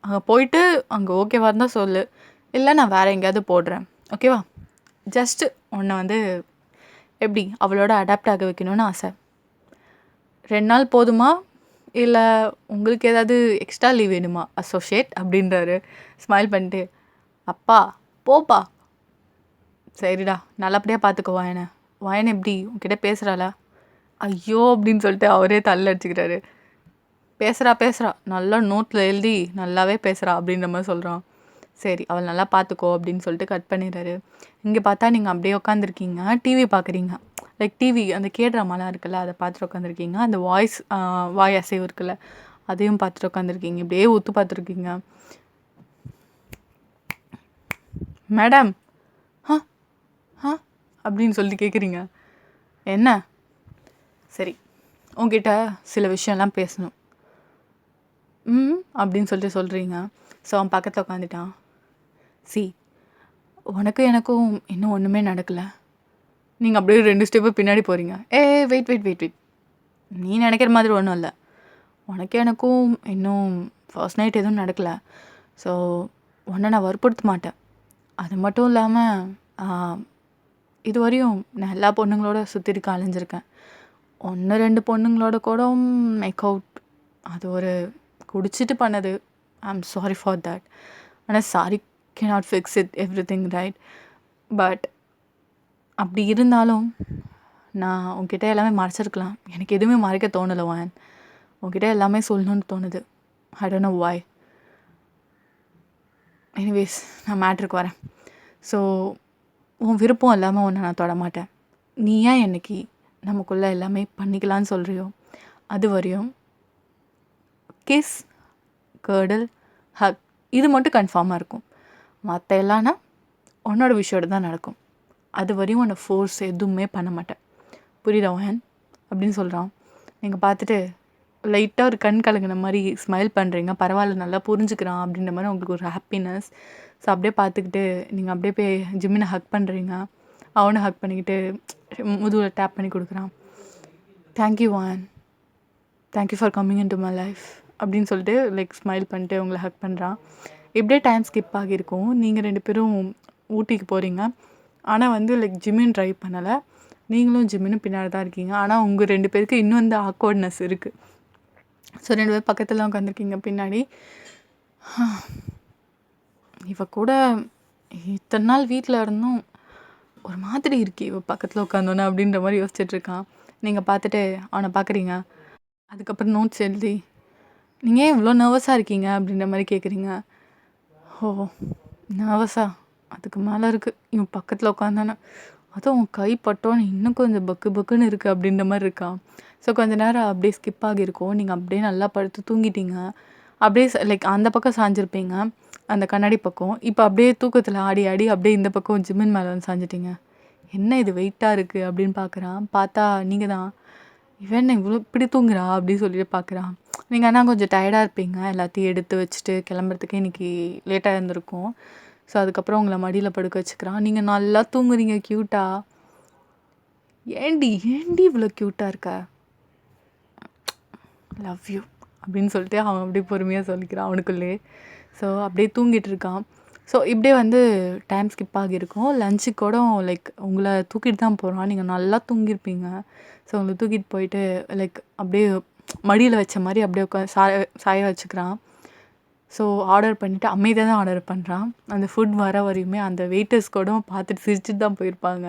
அங்கே போயிட்டு அங்கே ஓகேவா இருந்தால் சொல்லு, இல்லை நான் வேறு எங்கேயாவது போடுறேன், ஓகேவா? ஜஸ்ட்டு உன்னை வந்து எப்படி அவளோட அடாப்ட் ஆக வைக்கணும்னு ஆசை. 2 நாள் போதுமா, இல்லை உங்களுக்கு ஏதாவது எக்ஸ்ட்ரா லீவ் வேணுமா அசோசியேட் அப்படின்றாரு. ஸ்மைல் பண்ணிட்டு, அப்பா போப்பா, சரிடா நல்லபடியாக பார்த்துக்கோ வாயனை. வாயனை எப்படி உங்ககிட்ட பேசுகிறாளா? ஐயோ அப்படின்னு சொல்லிட்டு அவரே தள்ள அடிச்சுக்கிறாரு. பேசுகிறா நல்லா நோட்டில் எழுதி நல்லாவே பேசுகிறா அப்படின்ற மாதிரி சொல்கிறான். சரி அவள் நல்லா பார்த்துக்கோ அப்படின்னு சொல்லிட்டு கட் பண்ணிடுறாரு. இங்கே பார்த்தா நீங்கள் அப்படியே உட்காந்துருக்கீங்க, டிவி பார்க்குறீங்க. லைக் டிவி அந்த ட்ராமாலாம் இருக்குல்ல, அதை பார்த்துட்டு உட்காந்துருக்கீங்க. அந்த வாய் அசைவு இருக்குல்ல, அதையும் பார்த்துட்டு உட்காந்துருக்கீங்க. இப்படியே ஒத்து பார்த்துருக்கீங்க. மேடம் அப்படின்னு சொல்லி கேட்குறீங்க. என்ன? சரி உங்ககிட்ட சில விஷயம்லாம் பேசணும் அப்படின்னு சொல்லிட்டு சொல்கிறீங்க. ஸோ அவன் பக்கத்தில் உட்காந்துட்டான். உனக்கும் எனக்கும் இன்னும் ஒன்றுமே நடக்கலை. நீங்கள் அப்படியே 2 ஸ்டெப்பு பின்னாடி போகிறீங்க. வெயிட், நீ நினைக்கிற மாதிரி ஒன்றும் இல்லை. உனக்கு எனக்கும் இன்னும் ஃபர்ஸ்ட் நைட் எதுவும் நடக்கலை. ஸோ உன்னை நான் வற்புறுத்த மாட்டேன். அது மட்டும் இல்லாமல் இதுவரையும் நான் எல்லா பொண்ணுங்களோட சுற்றிருக்க அலைஞ்சிருக்கேன். 1, 2 பொண்ணுங்களோட கூட மேக் அவுட் அது ஒரு குடிச்சிட்டு பண்ணது. I am sorry for that. ஆனால் sorry cannot fix it everything right. But அப்படி இருந்தாலும் நான் உன்கிட்ட எல்லாமே மறைச்சிருக்கலாம். எனக்கு எதுவுமே மறைக்க தோணலை. உன்கிட்ட எல்லாமே சொல்லணும்னு தோணுது. I don't know why. Anyways, நான் மேட்ருக்கு வரேன். ஸோ உன் விருப்பம் இல்லாமல் உன்னை நான் தொட மாட்டேன். நீ ஏன் என்னைக்கு நமக்குள்ளே எல்லாமே பண்ணிக்கலான்னு சொல்கிறியோ அது வரையும் கிஸ், கர்டல், ஹக் இது மட்டும் கன்ஃபார்மாக இருக்கும். மற்ற எல்லாம்னா உன்னோட விஷயோட தான் நடக்கும். அது வரையும் உன்னை ஃபோர்ஸ் எதுவுமே பண்ண மாட்டேன். புரியுதா வயன் அப்படின்னு சொல்கிறான். நீங்கள் பார்த்துட்டு லைட்டாக ஒரு கண் கலங்கின மாதிரி ஸ்மைல் பண்ணுறீங்க. பரவாயில்ல, நல்லா புரிஞ்சுக்கிறான் அப்படின்ற மாதிரி உங்களுக்கு ஒரு ஹாப்பினஸ். ஸோ அப்படியே பார்த்துக்கிட்டு நீங்கள் அப்படியே போய் ஜிம்மினை ஹக் பண்ணுறீங்க. அவனை ஹக் பண்ணிக்கிட்டு முதுகில் டேப் பண்ணி கொடுக்குறான். தேங்க்யூ வான், thank you for coming in to my life அப்படின்னு சொல்லிட்டு லைக் ஸ்மைல் பண்ணிட்டு உங்களை ஹக் பண்ணுறான். இப்படியே டைம் ஸ்கிப் ஆகியிருக்கும். நீங்கள் 2 பேரும் ஊட்டிக்கு போகிறீங்க. ஆனால் லைக் ஜிம்மின் ட்ரைவ் பண்ணலை. நீங்களும் ஜிம்மினும் பின்னாடி தான் இருக்கீங்க. ஆனால் உங்கள் 2 பேருக்கு இன்னும் அந்த ஆக்வர்ட்னஸ் இருக்குது. ஸோ 2 பேர் பக்கத்தில் உட்காந்துருக்கீங்க பின்னாடி. இவ கூட இத்தனை நாள் வீட்டில் இருந்தும் ஒரு மாதிரி இருக்கே இவ பக்கத்தில் உட்காந்தோன்னே அப்படின்ற மாதிரி யோசிச்சுட்ருக்கான். நீங்கள் பார்த்துட்டு அவனை பார்க்குறீங்க. அதுக்கப்புறம் நோட்ஸ் எழுதி நீங்கள் ஏன் இவ்வளோ நர்வஸாக இருக்கீங்க அப்படின்ற மாதிரி கேட்குறீங்க. ஓ, நர்வஸா? அதுக்கு மேலே இருக்குது. இவன் பக்கத்தில் உட்காந்தானே, அதுவும் உன் கை பட்டோன்னு இன்னும் கொஞ்சம் பக்கு பக்குன்னு இருக்குது அப்படின்ற மாதிரி இருக்கான். ஸோ கொஞ்ச நேரம் அப்படியே ஸ்கிப் ஆகியிருக்கும். நீங்கள் அப்படியே நல்லா படுத்து தூங்கிட்டீங்க. அப்படியே லைக் அந்த பக்கம் சாஞ்சிருப்பீங்க, அந்த கண்ணாடி பக்கம். இப்போ அப்படியே தூக்கத்தில் ஆடி ஆடி அப்படியே இந்த பக்கம் ஜிம்மின் மேலே வந்து சாஞ்சிட்டீங்க. என்ன இது வெயிட்டாக இருக்குது அப்படின்னு பார்க்குறான். பார்த்தா நீங்கள் தான். இவன் என்ன இவ்வளோ இப்படி தூங்குறா அப்படின்னு சொல்லிட்டு பார்க்குறான். நீங்கள் ஆனால் கொஞ்சம் டயர்டாக இருப்பீங்க. எல்லாத்தையும் எடுத்து வச்சுட்டு கிளம்புறதுக்கு இன்றைக்கி லேட்டாக இருந்திருக்கும். ஸோ அதுக்கப்புறம் உங்களை மடியில் படுக்க வச்சுக்கிறான். நீங்கள் நல்லா தூங்குறீங்க க்யூட்டாக. ஏண்டி இவ்வளோ க்யூட்டாக இருக்க, லவ் யூ அப்படின்னு சொல்லிட்டு அவன் அப்படியே பொறுமையாக சொல்லிக்கிறான் அவனுக்குள்ளே. ஸோ அப்படியே தூங்கிட்டு இருக்கான். ஸோ இப்படியே டைம் ஸ்கிப் ஆகியிருக்கும். லஞ்சுக்கு கூட லைக் உங்களை தூக்கிட்டு தான் போகிறான். நீங்கள் நல்லா தூங்கியிருப்பீங்க. ஸோ உங்களை தூக்கிட்டு போயிட்டு லைக் அப்படியே மடியில் வச்ச மாதிரி அப்படியே சாய வச்சுக்கிறான். ஸோ ஆர்டர் பண்ணிவிட்டு அமைதியாக தான் ஆர்டர் பண்ணுறான். அந்த ஃபுட் வர வரையுமே அந்த வெயிட்டர்ஸ் கூட பார்த்துட்டு சிரிச்சுட்டு தான் போயிருப்பாங்க,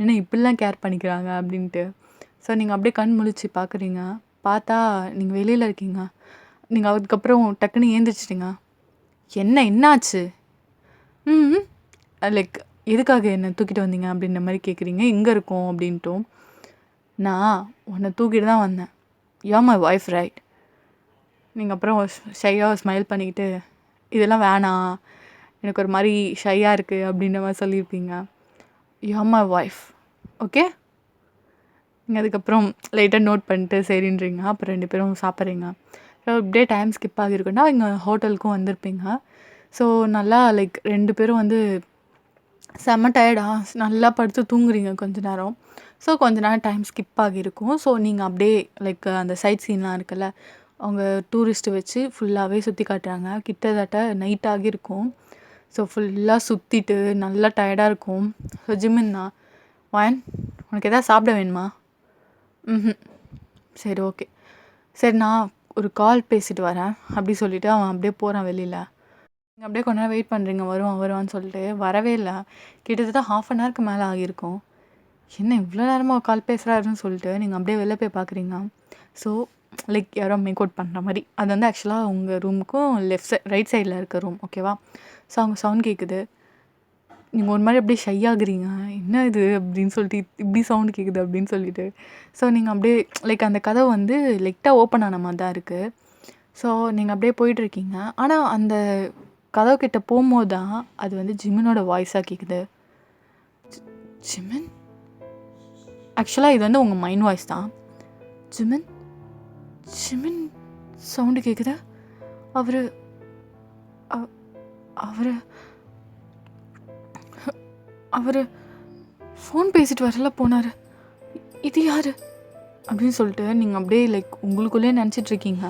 ஏன்னா இப்படிலாம் கேர் பண்ணிக்கிறாங்க அப்படின்ட்டு. ஸோ நீங்கள் அப்படியே கண் முழிச்சு பார்க்குறீங்க. பார்த்தா நீங்கள் வெளியில் இருக்கீங்க. நீங்கள் அதுக்கப்புறம் டக்குன்னு ஏந்திரிச்சிட்டிங்க. என்னாச்சு? லைக் எதுக்காக என்னை தூக்கிட்டு வந்தீங்க அப்படின்ற மாதிரி கேட்குறீங்க. எங்கே இருக்கோம் அப்படின்ட்டும். நான் உன்னை தூக்கிட்டு தான் வந்தேன். You are my wife right. நீங்கள் அப்புறம் ஷையாக ஸ்மைல் பண்ணிக்கிட்டு இதெல்லாம் வேணாம், எனக்கு ஒரு மாதிரி ஷையாக இருக்குது அப்படின்ற மாதிரி சொல்லியிருப்பீங்க. You are my wife, okay. நீங்கள் அதுக்கப்புறம் லைட்டாக நோட் பண்ணிட்டு சரின்றீங்க. அப்புறம் 2 பேரும் சாப்பிட்றீங்க. ஸோ இப்படியே டைம் ஸ்கிப் ஆகிருக்குன்னா இங்கே ஹோட்டலுக்கும் வந்திருப்பீங்க. ஸோ நல்லா லைக் 2 பேரும் செம்ம டயர்டாக நல்லா படுத்து தூங்குறீங்க கொஞ்ச நேரம். ஸோ கொஞ்ச நேரம் டைம் ஸ்கிப் ஆகியிருக்கும். ஸோ நீங்கள் அப்படியே லைக் அந்த சைட் சீன்லாம் இருக்குல்ல, அவங்க டூரிஸ்ட்டு வச்சு ஃபுல்லாகவே சுற்றி காட்டுறாங்க. கிட்டத்தட்ட நைட் ஆகியிருக்கும். ஸோ ஃபுல்லாக சுற்றிட்டு நல்லா டயர்டாக இருக்கும். ஸோ ஜிம்மின்னா வாயன், உனக்கு எதாவது சாப்பிட வேணுமா? சரி, ஓகே, சரி நான் ஒரு கால் பேசிட்டு வரேன் அப்படி சொல்லிவிட்டு அவன் அப்படியே போகிறான் வெளியில். நீங்கள் அப்படியே கொஞ்ச நேரம் வெயிட் பண்ணுறீங்க, வருவான்னு சொல்லிட்டு வரவே இல்லை. கிட்டத்தட்ட 1/2 hourக்கு மேலே ஆகியிருக்கும். என்ன இவ்வளோ நேரமாக கால் பேசுகிறாருன்னு சொல்லிட்டு நீங்கள் அப்படியே வெளில போய் பார்க்குறீங்க. ஸோ லைக் யாரோ மேக் அவுட் பண்ணுற மாதிரி. அது ஆக்சுவலாக உங்கள் ரூமுக்கும் ரைட் சைடில் இருக்க ரூம், ஓகேவா. ஸோ அவங்க சவுண்ட் கேட்குது. நீங்கள் ஒரு மாதிரி அப்படியே ஷை ஆகுறீங்க. என்ன இது அப்படின்னு சொல்லிட்டு இப்படி சவுண்டு கேட்குது அப்படின்னு சொல்லிட்டு. ஸோ நீங்கள் அப்படியே லைக் அந்த கதவு லைட்டாக ஓப்பன் ஆன மாதிரி தான் இருக்குது. ஸோ நீங்கள் அப்படியே போயிட்டுருக்கீங்க. ஆனால் அந்த கதவு கிட்ட போகும்போது தான் அது ஜிம்மினோட வாய்ஸாக கேட்குது. ஜிமின், ஆக்சுவலாக இது உங்கள் மைண்ட் வாய்ஸ் தான். ஜிமின் சவுண்டு கேட்குதா? அவர் அவர் அவர் ஃபோன் பேசிட்டு வரல போனார். இது யார் அப்படின்னு சொல்லிட்டு நீங்கள் அப்படியே லைக் உங்களுக்குள்ளே நினச்சிட்ருக்கீங்க.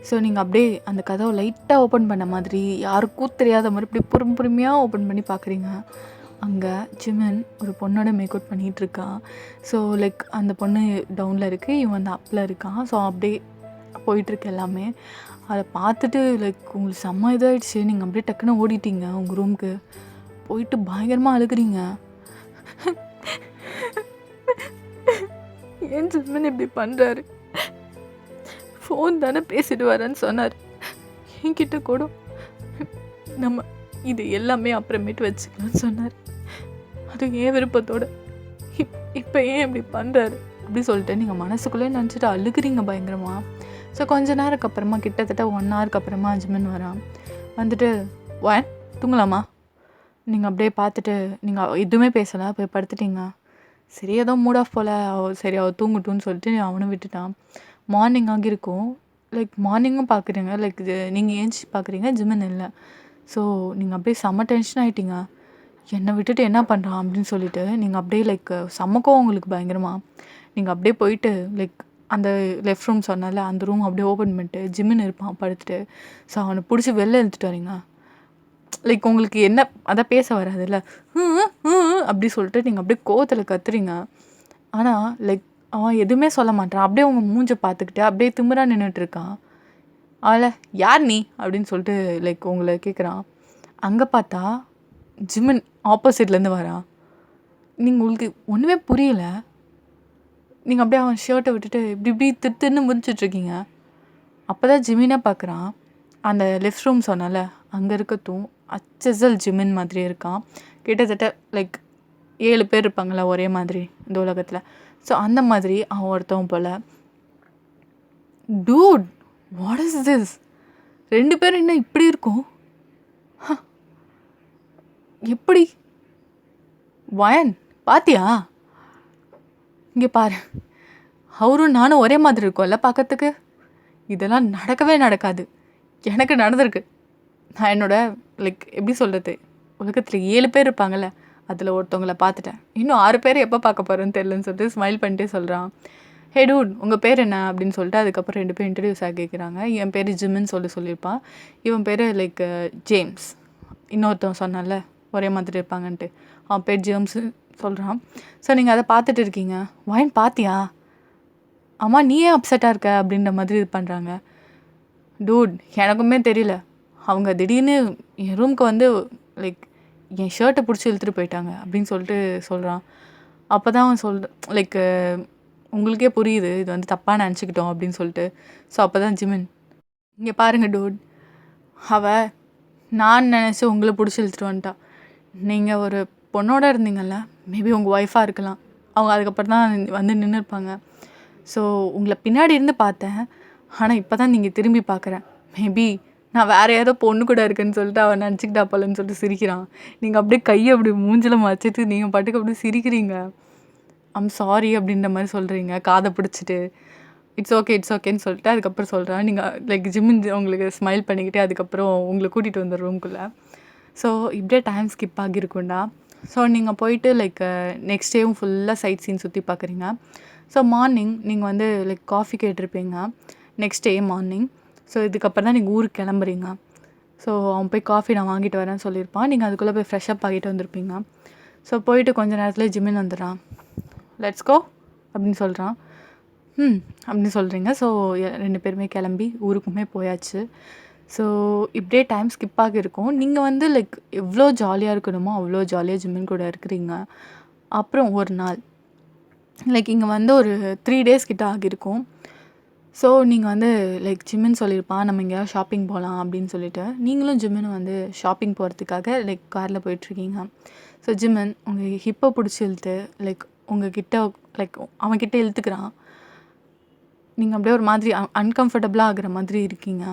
ஸோ நீங்கள் அப்படியே அந்த கதவை லைட்டாக ஓப்பன் பண்ண மாதிரி, யாருக்கும் தெரியாத மாதிரி இப்படி பொறுமையாக ஓப்பன் பண்ணி பார்க்குறீங்க. அங்கே ஜிமின் ஒரு பொண்ணோட மேக் அவுட் பண்ணிகிட்டு இருக்கான். ஸோ லைக் அந்த பொண்ணு டவுனில் இருக்குது, இவன் வந்து அப்பில் இருக்கான். ஸோ அப்படியே போயிட்டுருக்கு எல்லாமே. அதை பார்த்துட்டு லைக் உங்களுக்கு செம்ம இதாகிடுச்சு. நீங்கள் அப்படியே டக்குன்னு ஓடிட்டீங்க உங்கள் ரூமுக்கு. போயிட்டு பயங்கரமாக அழுகுறீங்க. ஏன் ஜிமின் இப்படி பண்ணுறாரு? ஃபோன் தானே பேசிட்டு வரேன்னு சொன்னார். என்கிட்ட கூட நம்ம இது எல்லாமே அப்புறமேட்டு வச்சுக்கலாம்னு சொன்னார். அது ஏன் விருப்பத்தோட இப்போ ஏன் இப்படி பண்ணுறாரு அப்படி சொல்லிட்டு நீங்கள் மனசுக்குள்ளே நினச்சிட்டு அழுகுறீங்க பயங்கரமாக. ஸோ கொஞ்ச நேரத்துக்கு அப்புறமா கிட்டத்தட்ட 1 ஹவருக்கு அப்புறமா ஜிமின் வரான். வந்துட்டு தூங்கலாமா? நீங்கள் அப்படியே பார்த்துட்டு நீங்கள் எதுவுமே பேசலை, போய் படுத்துட்டீங்க. சரி ஏதோ மூட் ஆஃப் போல், சரி அவள் தூங்கட்டும்னு சொல்லிட்டு அவனும் விட்டுட்டான். மார்னிங் ஆகியிருக்கும். லைக் மார்னிங்கும் பார்க்குறீங்க, லைக் நீங்கள் ஏஞ்சி பார்க்குறீங்க ஜிமின் இல்லை. ஸோ நீங்கள் அப்படியே செம்ம டென்ஷன் ஆகிட்டீங்க. என்னை விட்டுட்டு என்ன பண்ணுறான் அப்படின்னு சொல்லிட்டு நீங்கள் அப்படியே லைக் செம்மக்கம் உங்களுக்கு பயங்கரமாக. நீங்கள் அப்படியே போயிட்டு லைக் அந்த லெஃப்ட் ரூம் சொன்னால அந்த ரூம் அப்படியே ஓப்பன் பண்ணிட்டு ஜிமின் இருப்பான் படுத்துட்டு. ஸோ அவனை பிடிச்சி வெளில இழுத்துட்டு வரீங்க. லைக் உங்களுக்கு என்ன அதான் பேச வராது இல்லை, அப்படி சொல்லிட்டு நீங்கள் அப்படியே கோவத்தில் கத்துறீங்க. ஆனால் லைக் அவன் எதுவுமே சொல்ல மாட்டான். அப்படியே உங்கள் மூஞ்சை பார்த்துக்கிட்டு அப்படியே திமிரா நின்றுட்டு இருக்கான். அவளை யார் நீ அப்படின்னு சொல்லிட்டு லைக் உங்களை கேட்குறான். அங்கே பார்த்தா ஜிமின் ஆப்போசிட்லேருந்து வரான். நீங்கள் உங்களுக்கு ஒன்றுமே புரியல. நீங்கள் அப்படியே அவன் ஷர்ட்டை விட்டுட்டு இப்படி தின்னு முடிச்சிட்ருக்கீங்க. அப்போ தான் ஜிமினை பார்க்குறான். அந்த லெஃப்ட் ரூம் சொன்னால அங்கே இருக்கட்டும் அச்சல் ஜிமின் மாதிரியே இருக்கான். கிட்டத்தட்ட லைக் 7 பேர் இருப்பாங்களா ஒரே மாதிரி இந்த உலகத்தில். ஸோ அந்த மாதிரி அவன் ஒருத்தவன் போல். Dude, what is this? 2 பேரும் என்ன இப்படி இருக்கும்? எப்படி? வயன் பாத்தியா? இங்கே பாரு, அவரும் நானும் ஒரே மாதிரி இருக்கோம்ல பார்க்கறதுக்கு. இதெல்லாம் நடக்கவே நடக்காது. எனக்கு நடந்திருக்கு. நான் என்னோட லைக் எப்படி சொல்கிறது, உலகத்தில் 7 பேர் இருப்பாங்கள்ல அதில் ஒருத்தவங்கள பார்த்துட்டேன். இன்னும் 6 பேர் எப்போ பார்க்க போகிறேன்னு தெரிலன்னு சொல்லிட்டு ஸ்மைல் பண்ணிட்டே சொல்கிறான். ஹே டூட், உங்கள் பேர் என்ன அப்படின்னு சொல்லிட்டு அதுக்கப்புறம் 2 பேர் இன்ட்ரடியூஸ் ஆகி கேட்குறாங்க. என் பேர் ஜிமின்னு சொல்லியிருப்பான். இவன் பேர் லைக் ஜேம்ஸ். இன்னொருத்தவன் சொன்னால ஒரே மாதிரி இருப்பாங்கன்ட்டு, அவன் பேர் ஜேம்ஸு சொல்கிறான். ஸோ நீங்கள் அதை பார்த்துட்டு இருக்கீங்க. வயன் பார்த்தியா? அம்மா நீ ஏன் அப்செட்டாக இருக்க அப்படின்ற மாதிரி இது பண்ணுறாங்க. டூட், எனக்குமே தெரியல. அவங்க திடீர்னு என் ரூமுக்கு வந்து லைக் என் ஷர்ட்டை பிடிச்சி இழுத்துட்டு போயிட்டாங்க அப்படின்னு சொல்லிட்டு சொல்கிறான். அப்போ தான் அவன் லைக் உங்களுக்கே புரியுது இது வந்து தப்பாக நினச்சிக்கிட்டோம் அப்படின்னு சொல்லிட்டு. ஸோ அப்போ தான் ஜிமின், இங்கே பாருங்கள் டூட், நான் நினச்சி உங்களை பிடிச்சி இழுத்துட்டு வந்துட்டா. நீங்கள் ஒரு பொண்ணோட இருந்தீங்கல்ல, மேபி உங்கள் ஒய்ஃபாக இருக்கலாம். அவங்க அதுக்கப்புறம் தான் வந்து நின்றுருப்பாங்க. ஸோ உங்களை பின்னாடி இருந்து பார்த்தேன். ஆனால் இப்போ தான் நீங்கள் திரும்பி பார்க்குறேன். மேபி நான் வேறு ஏதோ பொண்ணு கூட இருக்குன்னு சொல்லிட்டு அவன் நினச்சிக்கிட்டா போலன்னு சொல்லிட்டு சிரிக்கிறான். நீங்கள் அப்படியே கையை அப்படி மூஞ்சில் வச்சுட்டு நீங்கள் பாட்டுக்கு அப்படியே சிரிக்கிறீங்க. ஐம் சாரி அப்படின்ற மாதிரி சொல்கிறீங்க காதை பிடிச்சிட்டு. இட்ஸ் ஓகேன்னு சொல்லிட்டு அதுக்கப்புறம் சொல்கிறேன். நீங்கள் லைக் ஜிம்மின் உங்களுக்கு ஸ்மைல் பண்ணிக்கிட்டே அதுக்கப்புறம் உங்களை கூட்டிகிட்டு வந்த ரூம்குள்ளே. ஸோ இப்படியே டைம் ஸ்கிப் ஆகியிருக்குண்டா. ஸோ நீங்கள் போயிட்டு லைக் நெக்ஸ்ட் டேவும் ஃபுல்லாக சைட் சீன் சுற்றி பார்க்குறீங்க. ஸோ மார்னிங் நீங்கள் வந்து லைக் காஃபி கேட்டிருப்பீங்க நெக்ஸ்ட் டே மார்னிங். ஸோ இதுக்கப்புறம் தான் நீங்கள் ஊருக்கு கிளம்புறீங்க. ஸோ அவன் போய் காஃபி நான் வாங்கிட்டு வரேன்னு சொல்லியிருப்பான். நீங்கள் அதுக்குள்ளே போய் ஃப்ரெஷ்அப் ஆகிட்டு வந்திருப்பீங்க. ஸோ போயிட்டு கொஞ்சம் நேரத்தில் ஜிம்மின் வந்துடுறான். லெட்ஸ் கோ அப்படின்னு சொல்கிறான். அப்படின்னு சொல்கிறீங்க. ஸோ 2 பேருமே கிளம்பி ஊருக்குமே போயாச்சு. ஸோ இப்படியே டைம் ஸ்கிப் ஆகியிருக்கும். நீங்கள் வந்து லைக் எவ்வளோ ஜாலியாக இருக்கணுமோ அவ்வளோ ஜாலியாக ஜிம்மின் கூட இருக்கிறீங்க. அப்புறம் ஒரு நாள் லைக் இங்கே வந்து ஒரு 3 டேஸ் கிட்ட ஆகியிருக்கும். ஸோ நீங்கள் வந்து லைக் ஜிம்மின் சொல்லியிருப்பான் நம்ம எங்கேயாவது ஷாப்பிங் போகலாம் அப்படின்னு சொல்லிட்டு. நீங்களும் ஜிம்மினும் வந்து ஷாப்பிங் போகிறதுக்காக லைக் காரில் போயிட்டுருக்கீங்க. ஸோ ஜிம்மின் உங்கள் ஹிப்பை பிடிச்சி இழுத்து லைக் உங்கள் கிட்ட லைக் அவன்கிட்ட இழுத்துக்கிறான். நீங்கள் அப்படியே ஒரு மாதிரி அன்கம்ஃபர்டபுளாக ஆகிற மாதிரி இருக்கீங்க.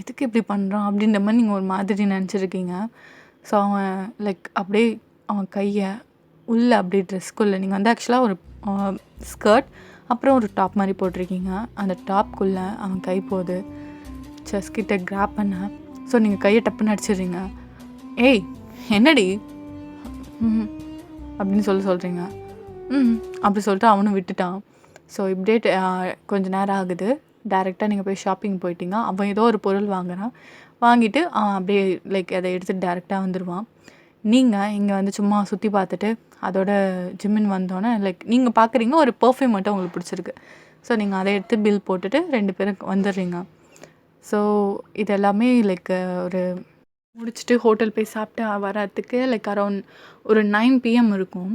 எதுக்கு இப்படி பண்ணுறான் அப்படின்ற மாதிரி நீங்கள் ஒரு மாதிரி நினச்சிருக்கீங்க. ஸோ அவன் லைக் அப்படியே அவன் கையை உள்ளே அப்படியே ட்ரெஸ்க்குள்ளே நீங்கள் வந்து ஆக்சுவலாக ஒரு ஸ்கர்ட் அப்புறம் ஒரு டாப் மாதிரி போட்டிருக்கீங்க. அந்த டாப்குள்ளே அவன் கை போகுது. செஸ் கிட்ட கிராப் பண்ண. ஸோ நீங்கள் கையை டப்புன்னு அடிச்சிடுறீங்க. ஏய் என்னடி அப்படின்னு சொல்கிறீங்க. அப்படி சொல்லிட்டு அவனும் விட்டுட்டான். ஸோ இப்படியே கொஞ்சம் நேரம் ஆகுது. டைரெக்டாக நீங்கள் போய் ஷாப்பிங் போயிட்டீங்க. அவன் ஏதோ ஒரு பொருள் வாங்குறான். வாங்கிட்டு அவன் அப்படியே லைக் அதை எடுத்துகிட்டு டேரெக்டாக வந்துடுவான். நீங்கள் இங்கே வந்து சும்மா சுற்றி பார்த்துட்டு அதோட ஜிம்மின் வந்தோடனே லைக் நீங்கள் பார்க்குறீங்க ஒரு பெர்ஃப்யூம் மட்டும் உங்களுக்கு பிடிச்சிருக்கு. ஸோ நீங்கள் அதை எடுத்து பில் போட்டுட்டு 2 பேரும் வந்துடுறீங்க. ஸோ இது எல்லாமே லைக் ஒரு முடிச்சுட்டு ஹோட்டல் போய் சாப்பிட்டு வரத்துக்கு லைக் அரௌண்ட் ஒரு 9 PM இருக்கும்.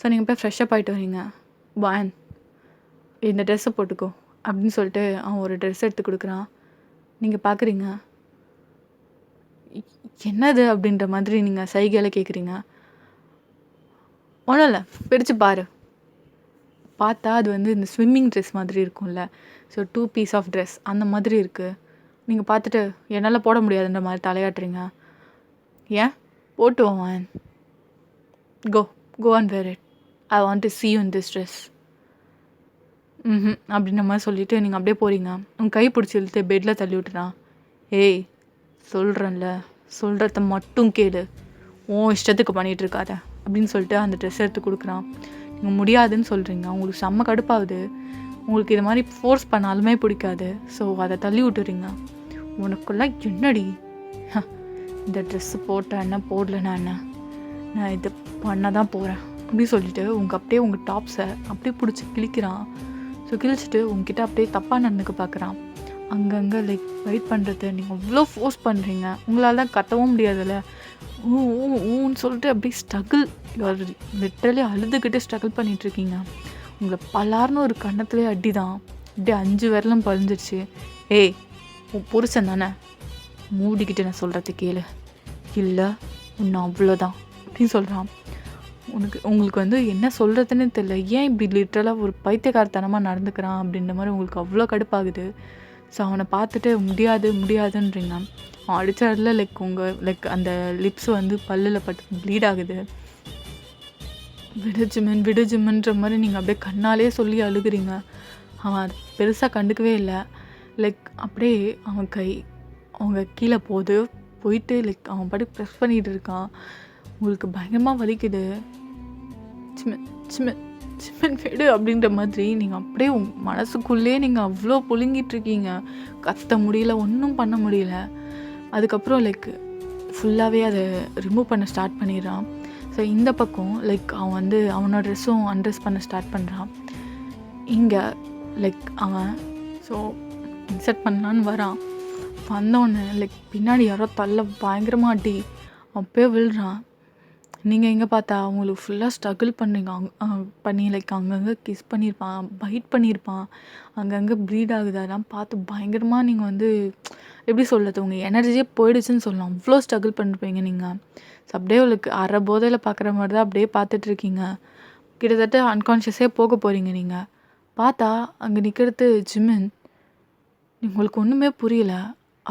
ஸோ நீங்கள் போய் ஃப்ரெஷ்அப் ஆகிட்டு வரீங்க. பான் இந்த ட்ரெஸ்ஸை போட்டுக்கோ அப்படின்னு சொல்லிட்டு அவன் ஒரு ட்ரெஸ் எடுத்து கொடுக்குறான். நீங்கள் பார்க்குறீங்க, என்னது அப்படின்ற மாதிரி நீங்கள் சைகையில் கேட்குறீங்க. ஒன்றும் இல்லை, பிரித்து பாரு. பார்த்தா அது வந்து இந்த ஸ்விம்மிங் ட்ரெஸ் மாதிரி இருக்கும்ல, ஸோ 2 பீஸ் ஆஃப் ட்ரெஸ் அந்த மாதிரி இருக்குது. நீங்கள் பார்த்துட்டு என்னால் போட முடியாதுன்ற மாதிரி தலையாட்டுறீங்க. ஏன் போட்டு வான், go and wear it, I want to see you in this dress. அப்படின்ற மாதிரி சொல்லிவிட்டு நீங்கள் அப்படியே போகிறீங்க. உங்கள் கை பிடிச்சி இழுத்து பெட்டில் தள்ளி விட்டுறான். ஏய் சொல்கிறேன்ல, சொல்கிறத மட்டும் கேளு, உன் இஷ்டத்துக்கு பண்ணிகிட்ருக்காத அப்படின்னு சொல்லிட்டு அந்த ட்ரெஸ் எடுத்து கொடுக்குறான். நீங்கள் முடியாதுன்னு சொல்கிறீங்க. உங்களுக்கு செம்ம கடுப்பாகுது. உங்களுக்கு இது மாதிரி ஃபோர்ஸ் பண்ணாலுமே பிடிக்காது. ஸோ அதை தள்ளி விட்டுறீங்க. உனக்குள்ளே என்னடி, இந்த ட்ரெஸ்ஸு போட்டா என்ன போடலன்னா என்ன, நான் இது பண்ண தான் போகிறேன் அப்படின்னு சொல்லிட்டு அப்படியே உங்கள் டாப்ஸை அப்படியே பிடிச்சி கிழிக்கிறான். ஸோ கிழிச்சிட்டு உங்ககிட்ட அப்படியே தப்பாக நடந்துக்க பார்க்குறான். அங்கங்கே லைக் வெயிட் பண்ணுறது, நீங்கள் அவ்வளோ ஃபோர்ஸ் பண்ணுறீங்க. உங்களால் தான் கத்தவும் முடியாதுல்ல. ஊன்னு சொல்லிட்டு அப்படியே ஸ்ட்ரகிள், லிட்டரலி அழுதுகிட்டே ஸ்ட்ரகிள் பண்ணிகிட்ருக்கீங்க. உங்களை பலார்னு ஒரு கன்னத்துலேயே அடி தான். அப்படியே 5 விரலும் பதிஞ்சிருச்சு. ஏய் உன் புருஷன் தானே, மூடிக்கிட்டு நான் சொல்கிறது கேளு, இல்லை உன்னை அவ்வளோதான் அப்படின்னு சொல்கிறான். உங்களுக்கு வந்து என்ன சொல்கிறதுன்னு தெரியல. ஏன் இப்படி லிட்டரலாக ஒரு பைத்தியக்காரத்தனமாக நடந்துக்கிறான் அப்படின்ற மாதிரி உங்களுக்கு அவ்வளோ கடுப்பாகுது. ஸோ அவனை பார்த்துட்டு முடியாதுன்றீங்க. அவன் அடித்ததில் லைக் அந்த லிப்ஸ் வந்து பல்லில் பட்டு ப்ளீட் ஆகுது. விடு ஜிம்ன்ற மாதிரி நீங்கள் அப்படியே கண்ணாலே சொல்லி அழுகுறீங்க. அவன் அது பெருசாக கண்டுக்கவே இல்லை. லைக் அப்படியே அவன் கை அவங்க கீழே போயிட்டு லைக் அவன் பாட்டு ப்ரெஸ் பண்ணிகிட்டு இருக்கான். உங்களுக்கு பயங்கரமாக வலிக்குது. சிம்மன் விடு அப்படின்ற மாதிரி நீங்கள் அப்படியே மனசுக்குள்ளே நீங்கள் அவ்வளோ புழுங்கிட்டுருக்கீங்க. கத்த முடியல, ஒன்றும் பண்ண முடியல. அதுக்கப்புறம் லைக் ஃபுல்லாகவே அதை ரிமூவ் பண்ண ஸ்டார்ட் பண்ணிடுறான். ஸோ இந்த பக்கம் லைக் அவன் வந்து அவனோட ட்ரெஸ்ஸும் அன்ட்ரெஸ் பண்ண ஸ்டார்ட் பண்ணுறான். இங்கே லைக் அவன் ஸோ இன்சர்ட் பண்ணலான்னு வரான். வந்தோடனே லைக் பின்னாடி யாரோ தள்ள பயங்கரமாக அடி அப்போயே விழுறான். நீங்கள் எங்கே பார்த்தா அவங்களுக்கு ஃபுல்லாக ஸ்ட்ரகிள் பண்ணுறீங்க. பண்ணி லைக் அங்கங்கே கிஸ் பண்ணியிருப்பான், பைட் பண்ணியிருப்பான், அங்கங்கே ப்ளீட் ஆகுது. அதெல்லாம் பார்த்து பயங்கரமாக நீங்கள் வந்து எப்படி சொல்கிறது, உங்கள் எனர்ஜியே போயிடுச்சுன்னு சொல்லலாம். அவ்வளோ ஸ்ட்ரகிள் பண்ணிருப்பீங்க நீங்கள். ஸோ அப்படியே உங்களுக்கு அரை போதையில் பார்க்குற மாதிரி தான் அப்படியே பார்த்துட்ருக்கீங்க. கிட்டத்தட்ட அன்கான்ஷியஸே போக போகிறீங்க. நீங்கள் பார்த்தா அங்கே நிற்கிறது ஜிமின். உங்களுக்கு ஒன்றுமே புரியல.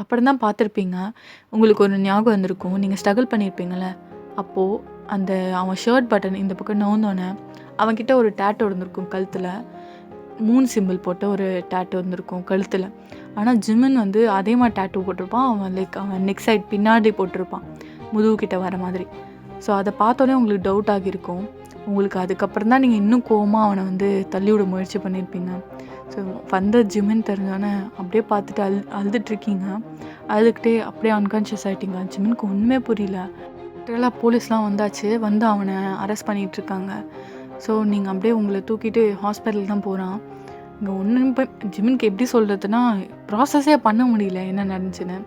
அப்புறம் தான் பார்த்துருப்பீங்க. உங்களுக்கு ஒரு ஞாபகம் வந்திருக்கும். நீங்கள் ஸ்ட்ரகிள் பண்ணியிருப்பீங்களே, அப்போது அந்த அவன் ஷர்ட் பட்டன் இந்த பக்கம் நவுந்தோன்னே அவன்கிட்ட ஒரு டேட்டோ இருந்திருக்கும் கழுத்தில். மூன் சிம்பிள் போட்ட ஒரு டேட்டோ இருந்திருக்கும் கழுத்தில். ஆனால் ஜிமின் வந்து அதே மாதிரி டேட்டோ போட்டிருப்பான். அவன் நெக் சைட் பின்னாடி போட்டிருப்பான், முதுகுக்கிட்ட வர மாதிரி. ஸோ அதை பார்த்தோன்னே உங்களுக்கு டவுட் ஆகியிருக்கும். உங்களுக்கு அதுக்கப்புறம் தான் நீங்கள் இன்னும் கோவமாக அவனை வந்து தள்ளிவிட முயற்சி பண்ணியிருப்பீங்க. ஸோ வந்த ஜிமின் தெரிஞ்சோன்னே அப்படியே பார்த்துட்டு அழுதுட்ருக்கீங்க. அழுதுகிட்டே அப்படியே அன்கான்ஷியஸ் ஆகிட்டீங்க. ஜிமினுக்கு ஒன்றுமே புரியல. லிட்டரலாக போலீஸ்லாம் வந்து அவனை அரெஸ்ட் பண்ணிகிட்ருக்காங்க. ஸோ நீங்கள் அப்படியே உங்களை தூக்கிட்டு ஹாஸ்பிட்டல் தான் போகிறான். இங்கே ஒன்றும் இப்போ ஜிமினுக்கு எப்படி சொல்கிறதுனா ப்ராசஸே பண்ண முடியல என்ன நடந்துச்சுன்னு.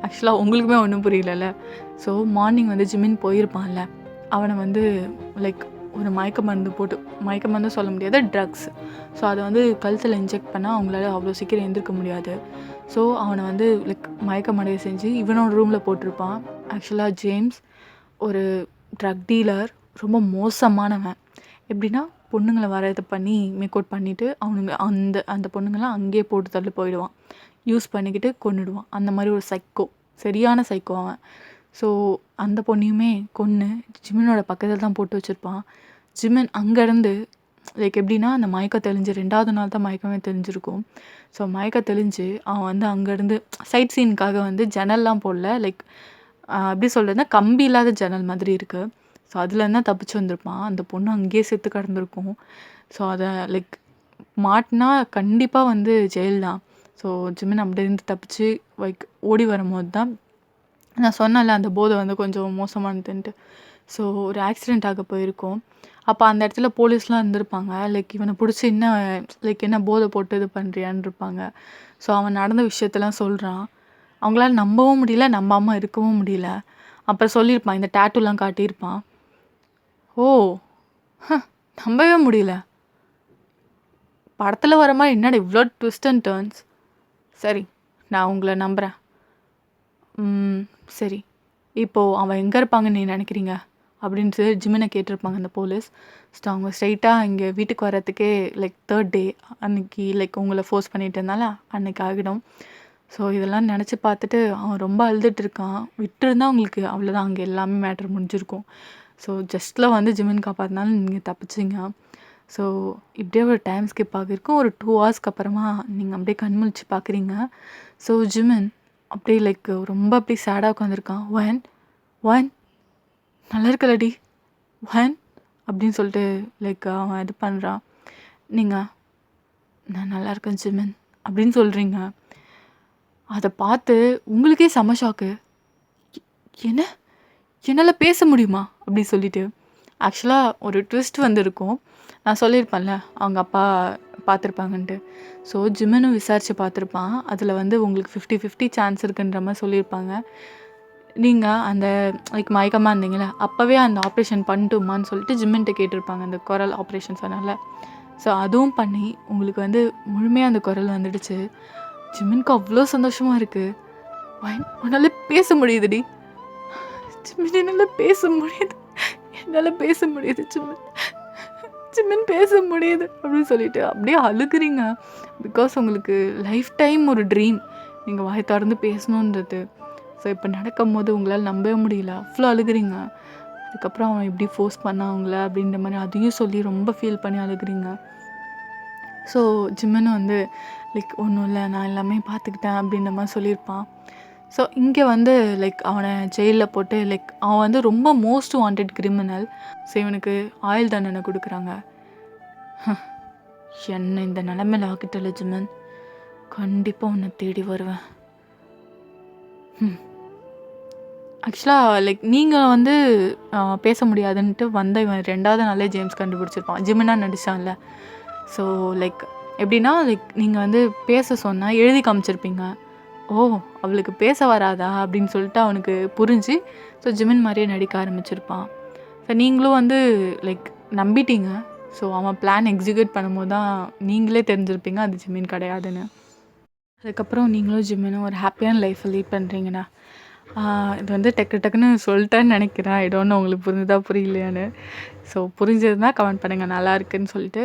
ஆக்சுவலாக உங்களுக்குமே ஒன்றும் புரியலல்ல. ஸோ மார்னிங் வந்து ஜிமின் போயிருப்பான்ல, அவனை வந்து லைக் ஒரு மயக்க மருந்து சொல்ல முடியாது, ட்ரக்ஸ். ஸோ அதை வந்து கழுத்தில் இன்ஜெக்ட் பண்ணால் அவங்களால அவ்வளோ சீக்கிரம் எழுந்திருக்க முடியாது. ஸோ அவனை வந்து லைக் மயக்கமடைய செஞ்சு இவனோட ரூமில் போட்டிருப்பான். ஆக்சுவலாக ஜேம்ஸ் ஒரு ட்ரக் டீலர், ரொம்ப மோசமானவன். எப்படின்னா பொண்ணுங்களை வரதை பண்ணி மேக் அவுட் பண்ணிவிட்டு அந்த பொண்ணுங்களாம் அங்கேயே போட்டு தள்ளி போயிடுவான். யூஸ் பண்ணிக்கிட்டு கொன்னுடுவான். அந்த மாதிரி ஒரு சைக்கோ, சரியான சைக்கோ அவன். ஸோ அந்த பொண்ணையுமே கொன்று ஜிமினோட பக்கத்தில் தான் போட்டு வச்சுருப்பான். ஜிமின் அங்கேருந்து லைக் எப்படின்னா அந்த மயக்கம் தெளிஞ்சு 2வது நாள் தான் மயக்கமே தெளிஞ்சிருக்கும். ஸோ மயக்கம் தெளிஞ்சு அவன் வந்து அங்கேருந்து சைட் சீனுக்காக வந்து ஜன்னல்லாம் போடல, லைக் எப்படி சொல்கிறதுனா கம்பி இல்லாத ஜன்னல் மாதிரி இருக்குது. ஸோ அதுலேருந்து தான் தப்பிச்சு வந்திருப்பான். அந்த பொண்ணு அங்கேயே செத்து கிடந்திருக்கும். ஸோ அதை லைக் மாட்டினா கண்டிப்பாக வந்து ஜெயில் தான். ஸோ ஜிமின் அப்படிருந்து தப்பிச்சு ஓடி வரும்போது தான் நான் சொன்னேன்ல அந்த போதை வந்து கொஞ்சம் மோசமானதுன்ட்டு. ஸோ ஒரு ஆக்சிடெண்ட் ஆக போயிருக்கும். அப்போ அந்த இடத்துல போலீஸ்லாம் இருந்திருப்பாங்க. லைக் இவனை பிடிச்சி என்ன லைக் என்ன போதை போட்டு இது பண்ணுறியான்னு இருப்பாங்க. ஸோ அவன் நடந்த விஷயத்தெல்லாம் சொல்கிறான். அவங்களால நம்பவும் முடியல, நம்பாமல் இருக்கவும் முடியல. அப்புறம் சொல்லியிருப்பான், இந்த டேட்டூலாம் காட்டியிருப்பான். ஓ, நம்பவே முடியல. படத்தில் வர மாதிரி என்னடா இவ்வளோ ட்விஸ்ட் அண்ட் டர்ன்ஸ். சரி, நான் உங்களை நம்புகிறேன். சரி, இப்போது அவன் எங்கே இருப்பாங்கன்னு நீ நினைக்கிறீங்க அப்படின்ட்டு ஜிமினை கேட்டிருப்பாங்க அந்த போலீஸ். ஸோ அவங்க ஸ்ட்ரைட்டாக இங்கே வீட்டுக்கு வர்றதுக்கே லைக் 3rd டே அன்னைக்கு லைக் உங்களை ஃபோர்ஸ் பண்ணிட்டு இருந்தால அன்னைக்கு ஆகிடும். ஸோ இதெல்லாம் நினச்சி பார்த்துட்டு அவன் ரொம்ப அழுதுட்டு இருக்கான். விட்டுருந்தா உங்களுக்கு அவ்வளோதான், அங்கே எல்லாமே மேட்ரு முடிஞ்சிருக்கும். ஸோ ஜஸ்ட்டில் வந்து ஜிமின் காப்பாற்றினாலும் நீங்கள் தப்பிச்சிங்க. ஸோ இப்படியே ஒரு டைம் ஸ்கிப் ஆகிருக்கும். ஒரு 2 ஹவர்ஸ்க்கு அப்புறமா நீங்கள் அப்படியே கண் முழிச்சு பார்க்குறீங்க. ஸோ ஜிமின் அப்படியே லைக் ரொம்ப அப்படியே சேடாக உட்காந்துருக்கான். ஒன் நல்லா இருக்கலடி ஒன் அப்படின்னு சொல்லிட்டு லைக் அவன் இது பண்ணுறான். நீங்கள் நான் நல்லா இருக்கேன் ஜிமின் அப்படின்னு சொல்கிறீங்க. அதை பார்த்து உங்களுக்கே செம ஷாக்கு. என்ன என்னால் பேச முடியுமா அப்படி சொல்லிட்டு. ஆக்சுவலாக ஒரு ட்விஸ்ட் வந்திருக்கும். நான் சொல்லியிருப்பேன்ல அவங்க அப்பா பார்த்துருப்பாங்கன்ட்டு. ஸோ ஜிமினும் விசாரித்து பார்த்துருப்பான். அதில் வந்து உங்களுக்கு 50-50 சான்ஸ் இருக்குன்ற மாதிரி சொல்லியிருப்பாங்க. நீங்கள் அந்த லைக் மயக்கமாக இருந்தீங்களே அப்போவே அந்த ஆப்ரேஷன் பண்ணட்டுமான்னு சொல்லிட்டு ஜிம்மின்ட்ட கேட்டிருப்பாங்க, அந்த குரல் ஆப்ரேஷன் சொன்னால. ஸோ அதுவும் பண்ணி உங்களுக்கு வந்து முழுமையாக அந்த குரல் வந்துடுச்சு. ஜிம்மினுக்கு அவ்வளோ சந்தோஷமாக இருக்குது. உன்னால் பேச முடியுதுடி ஜிம்மின், என்னால் பேச முடியுது, என்னால் பேச முடியுது ஜிம்மின், ஜிம்மின் பேச முடியுது அப்படின்னு சொல்லிட்டு அப்படியே அழுகுறீங்க. பிகாஸ் உங்களுக்கு லைஃப் டைம் ஒரு ட்ரீம் நீங்கள் வாய் திறந்து பேசணுன்றது. ஸோ இப்போ நடக்கும் போது உங்களால் நம்பவே முடியல, அவ்வளோ அழுகுறீங்க. அதுக்கப்புறம் அவன் எப்படி ஃபோர்ஸ் பண்ணான் அவங்கள அப்படின்ற மாதிரி அதையும் சொல்லி ரொம்ப ஃபீல் பண்ணி அழுகுறீங்க. ஸோ ஜிம்மினும் வந்து லைக் ஒன்றும் இல்லை, நான் எல்லாமே பார்த்துக்கிட்டேன் அப்படின்ற மாதிரி சொல்லியிருப்பான். ஸோ இங்கே வந்து லைக் அவனை ஜெயிலில் போட்டு லைக் அவன் வந்து ரொம்ப மோஸ்ட் வாண்டட் கிரிமினல். ஸோ இவனுக்கு ஆயுள் தண்டனை கொடுக்குறாங்க. என்னை இந்த நிலைமையில் ஆக்கிட்டல ஜிம்மன், கண்டிப்பாக உன்னை தேடி வருவேன். ஆக்சுவலாக லைக் நீங்கள் வந்து பேச முடியாதுன்ட்டு வந்த இவன் 2வது நாளே ஜேம்ஸ் கண்டுபிடிச்சிருப்பான், ஜிமினாக நடிச்சான்ல. ஸோ லைக் எப்படின்னா லைக் நீங்கள் வந்து பேச சொன்னால் எழுதி காமிச்சிருப்பீங்க. ஓ, அவளுக்கு பேச வராதா அப்படின்னு சொல்லிட்டு அவனுக்கு புரிஞ்சு ஸோ ஜிமின் மாதிரியே நடிக்க ஆரம்பிச்சிருப்பான். ஸோ நீங்களும் வந்து லைக் நம்பிட்டீங்க. ஸோ அவன் பிளான் எக்ஸிக்யூட் பண்ணும்போது தான் நீங்களே தெரிஞ்சிருப்பீங்க அது ஜிமின் கிடையாதுன்னு. அதுக்கப்புறம் நீங்களும் ஜிமினும் ஒரு ஹாப்பியான லைஃப்பை லீட் பண்ணுறீங்கண்ணா. இது வந்து டக்குன்னு சொல்லிட்டேன்னு நினைக்கிறேன். ஐடோன்னு உங்களுக்கு புரிஞ்சுதா புரியலையான்னு. ஸோ புரிஞ்சதுன்னா கமெண்ட் பண்ணுங்கள் நல்லா இருக்குன்னு சொல்லிட்டு.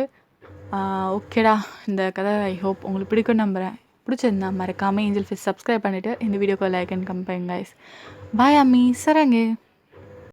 ஓகேடா, இந்த கதை ஐ ஹோப் உங்களுக்கு பிடிக்கும்னு நம்புகிறேன். பிடிச்சிருந்தா மறக்காமல் ஏஞ்சல் ஃபிஷ் சப்ஸ்கிரைப் பண்ணிவிட்டு இந்த வீடியோக்கு லைக் அண்ட் கமெண்ட் பண்ணுங்க கைஸ். பாய் அம்மி, சரங்கே.